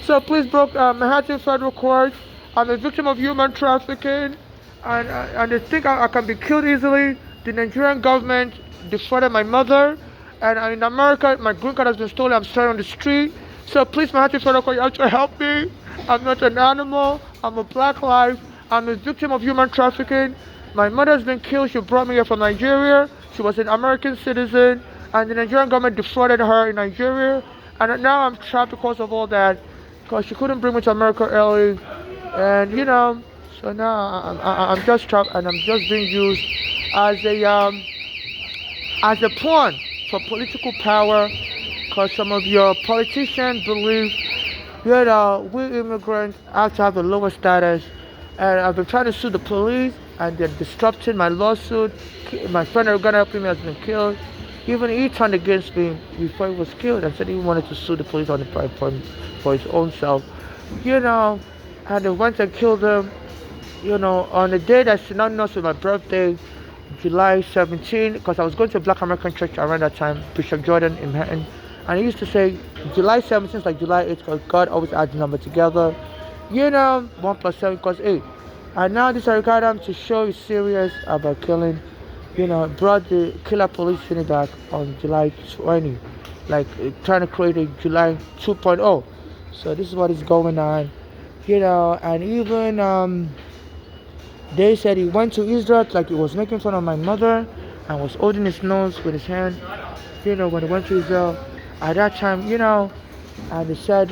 So please, Manhattan Federal Court. I'm a victim of human trafficking, and they think I can be killed easily. The Nigerian government defrauded my mother, and in America, my green card has been stolen. I'm stranded on the street. So please, Manhattan Federal Court, you have to help me. I'm not an animal. I'm a black life. I'm a victim of human trafficking. My mother has been killed. She brought me here from Nigeria. She was an American citizen, and the Nigerian government defrauded her in Nigeria. And now I'm trapped because of all that, because she couldn't bring me to America early. And so now I'm just trapped, and I'm just being used as a pawn for political power, because some of your politicians believe we immigrants have to have a lower status. And I've been trying to sue the police, and they're disrupting my lawsuit. My friend who got helping me has been killed. Even he turned against me before he was killed and said he wanted to sue the police on for his own self. And they went and killed him, on the day that's synonymous with my birthday, July 17, because I was going to a Black American church around that time, Bishop Jordan in Manhattan. And he used to say July 17 is like July 8 because God always adds a number together. 1 plus 7 equals 8. And now this algorithm to show you serious about killing, brought the killer police unit back on July 20, like trying to create a July 2.0. So this is what is going on, and even they said he went to Israel, like he was making fun of my mother and was holding his nose with his hand, when he went to Israel. At that time, and they said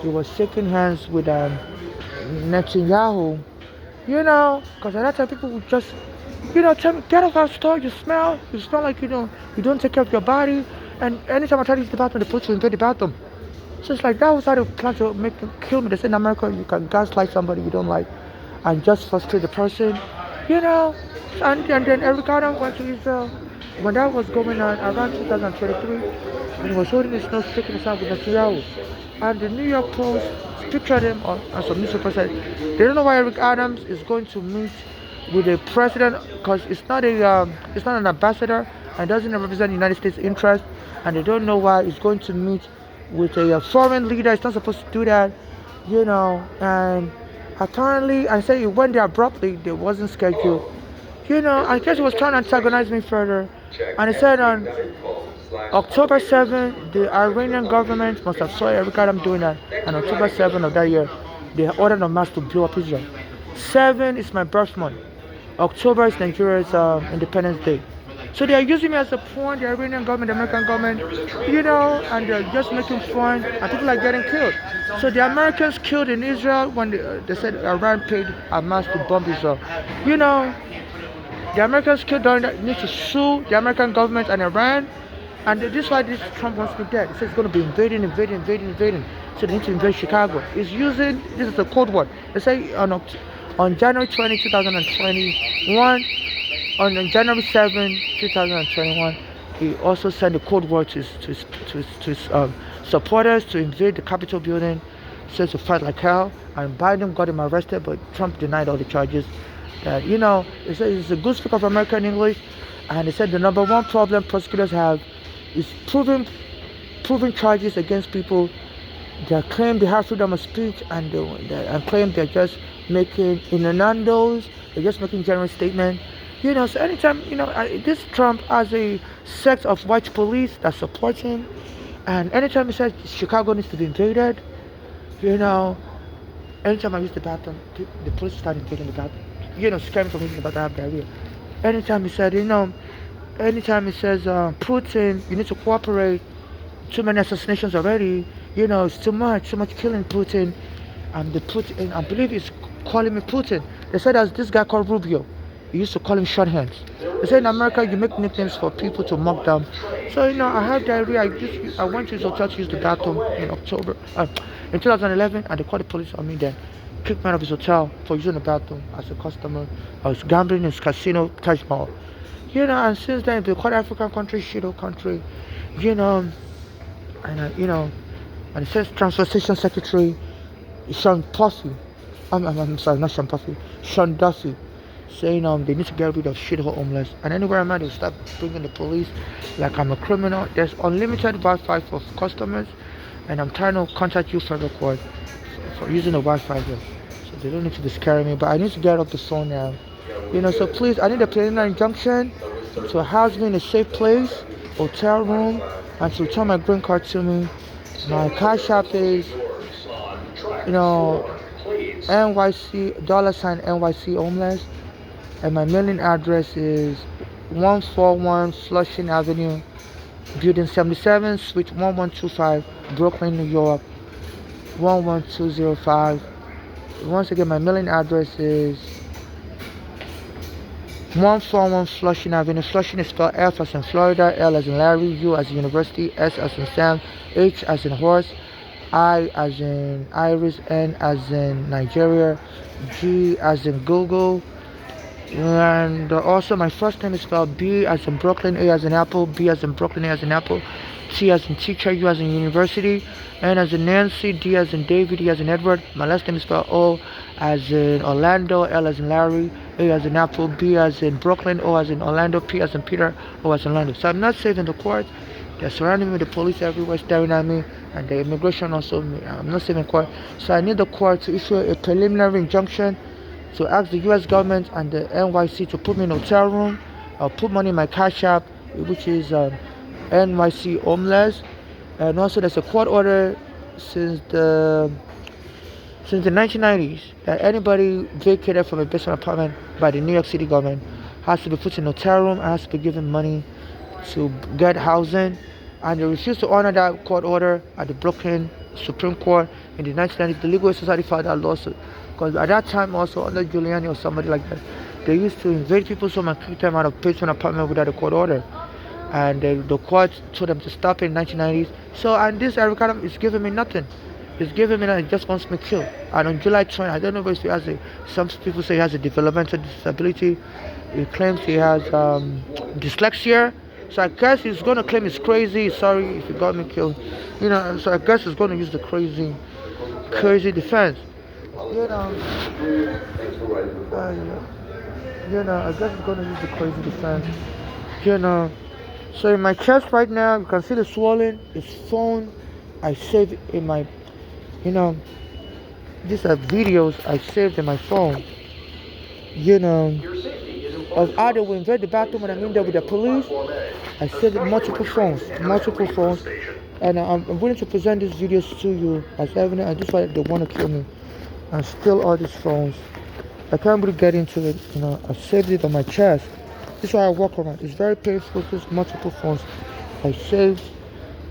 he was shaking hands with Netanyahu, because at that time people would just, tell me, get off our store, you smell like, you don't take care of your body, and anytime I try to use the bathroom, they put you into the bathroom. So it's like, that was how they plan to make him kill me. They said in America, you can gaslight somebody you don't like, and just frustrate the person, and then Eric Adam went to Israel, when that was going on around 2023, and he was holding his nose, sticking his out with Netanyahu. And the New York Post pictured him on some newspaper said they don't know why Eric Adams is going to meet with the president because it's not an ambassador and doesn't represent the United States interest, and they don't know why he's going to meet with a foreign leader. He's not supposed to do that, and apparently I said he went there abruptly. It wasn't scheduled. I guess he was trying to antagonize me further. And he said on October 7th, the Iranian government must have saw Eric Adams doing that. And October 7th of that year, they ordered Hamas to blow up Israel. 7 is my birth month. October is Nigeria's Independence Day. So they are using me as a pawn, the Iranian government, the American government, and they're just making fun, and people are getting killed. So the Americans killed in Israel when they said Iran paid Hamas to bomb Israel. The Americans killed during that need to sue the American government and Iran, and this is why this Trump wants to be dead. He says it's going to be invading. So they need to invade Chicago. He's using this is a code word. They say on January 20, 2021, on January 7, 2021, he also sent a code word to his supporters to invade the Capitol building, says to fight like hell, and Biden got him arrested, but Trump denied all the charges. He said he's a good speaker of American English, and he said the number one problem prosecutors have is proving charges against people that claim they have freedom of speech and claim they're just making innuendos, they're just making general statements. So anytime, this Trump has a sect of white police that supports him, and anytime he says Chicago needs to be invaded, anytime I use the bathroom, the police start invading the bathroom. Scaring from using the bathroom, I have diarrhea. Anytime he said, anytime he says, Putin, you need to cooperate, too many assassinations already, it's too much killing Putin. And I believe he's calling me Putin. They said there's this guy called Rubio. He used to call him short hands. They say in America you make nicknames for people to mock them. So I had diarrhea. I went to his hotel to use the bathroom in in 2011, and they called the police on me then. Kicked me out of his hotel for using the bathroom as a customer. I was gambling in his casino, Taj Mahal. And since then, the quite African country, shithole country, and it says Transportation Secretary Sean Puffy, I'm sorry, not Sean Puffy, Sean Duffy, saying they need to get rid of shithole homeless. And anywhere I'm at, they'll start bringing the police like I'm a criminal. There's unlimited Wi-Fi for customers, and I'm trying to contact you for record for using the Wi-Fi here. So they don't need to be scaring me, but I need to get off the phone now. So please, I need a preliminary injunction to house me in a safe place, hotel room, and to return my green card to me. My cash app is, NYC, $NYC homeless, and my mailing address is 141 Flushing Avenue, Building 77, Suite 1125, Brooklyn, New York, 11205. Once again, my mailing address is 141 Flushing Avenue. Flushing is spelled F as in Florida, L as in Larry, U as in University, S as in Sam, H as in horse, I as in Iris, N as in Nigeria, G as in Google, and also my first name is spelled B as in Brooklyn, A as in Apple, B as in Brooklyn, A as in Apple, T as in teacher, U as in university, N as in Nancy, D as in David, E as in Edward. My last name is spelled O as in Orlando, L as in Larry, A as in Apple, B as in Brooklyn, O as in Orlando, P as in Peter, O as in London. So I'm not safe in the court. They're surrounding me, the police everywhere staring at me, and the immigration also. I'm not safe in court. So I need the court to issue a preliminary injunction to ask the U.S. government and the NYC to put me in a hotel room. I'll put money in my cash app, which is NYC homeless. And also there's a court order since the 1990s that anybody vacated from a basement apartment by the New York City government has to be put in a hotel room and has to be given money to get housing. And they refused to honor that court order at the Brooklyn Supreme Court in the 1990s. The Legal Aid Society filed that lawsuit because at that time also under Giuliani or somebody like that, they used to invade people's home and kick them out of basement apartment without a court order. And the court told them to stop in 1990s. So, and this Eric Adams is giving me nothing. He's giving me that he just wants me killed. And on July 20, I don't know if he has some people say he has a developmental disability. He claims he has dyslexia. So I guess he's gonna claim he's crazy. Sorry if he got me killed. So I guess he's gonna use the crazy defense. You know, I guess he's gonna use the crazy defense. You know, so in my chest right now, you can see the swelling. His phone, I saved in my, you know, these are videos I saved in my phone. Of how they will invade the bathroom when I'm in there with the police. I saved multiple phones, and I'm willing to present these videos to you as evidence. And this is why they want to kill me and steal all these phones. I can't really get into it. I saved it on my chest. This is why I walk around. It's very painful. There's multiple phones I saved.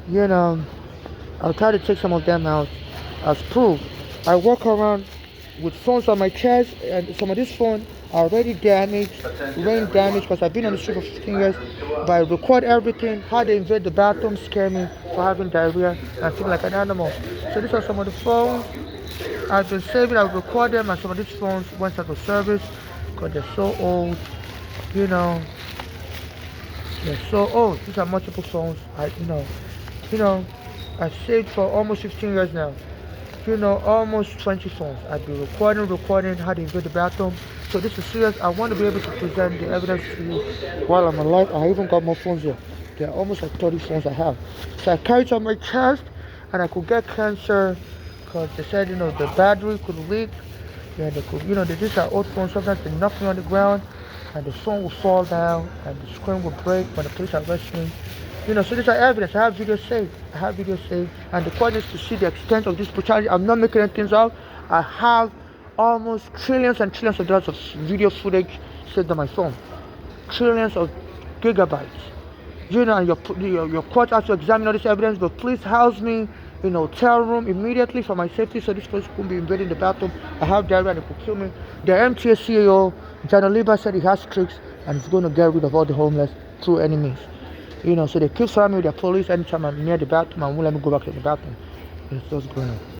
I'll try to take some of them out as proof. I walk around with phones on my chest, and some of these phones are already damaged, rain damaged, because I've been on the street for 15 years. But I record everything, how they invade the bathroom, scare me for having diarrhea, and feel like an animal. So these are some of the phones I've been saving. I record them, and some of these phones went out of service because they're so old. They're so old. These are multiple phones. I've saved for almost 15 years now. Almost 20 phones. I've been recording how they invade the bathroom. So this is serious. I want to be able to present the evidence to you while I'm alive. I even got more phones here. There are almost like 30 phones I have. So I carry it on my chest, and I could get cancer because they said, the battery could leak. Yeah, these are old phones. Sometimes they knock me on the ground, and the phone will fall down, and the screen will break when the police arrest me. So these are evidence. I have videos saved. And the point is to see the extent of this brutality. I'm not making anything out. I have almost trillions and trillions of dollars of video footage saved on my phone. Trillions of gigabytes. And your court has to examine all this evidence, but please house me in a hotel room immediately for my safety, so this place won't be invading the bathroom. I have diarrhea and it could kill me. The MTA CEO, John Oliver, said he has tricks and he's going to get rid of all the homeless through any means. So they keep surrounding me with their police anytime I'm near the bathroom and won't let me go back to the bathroom. It's what's going on.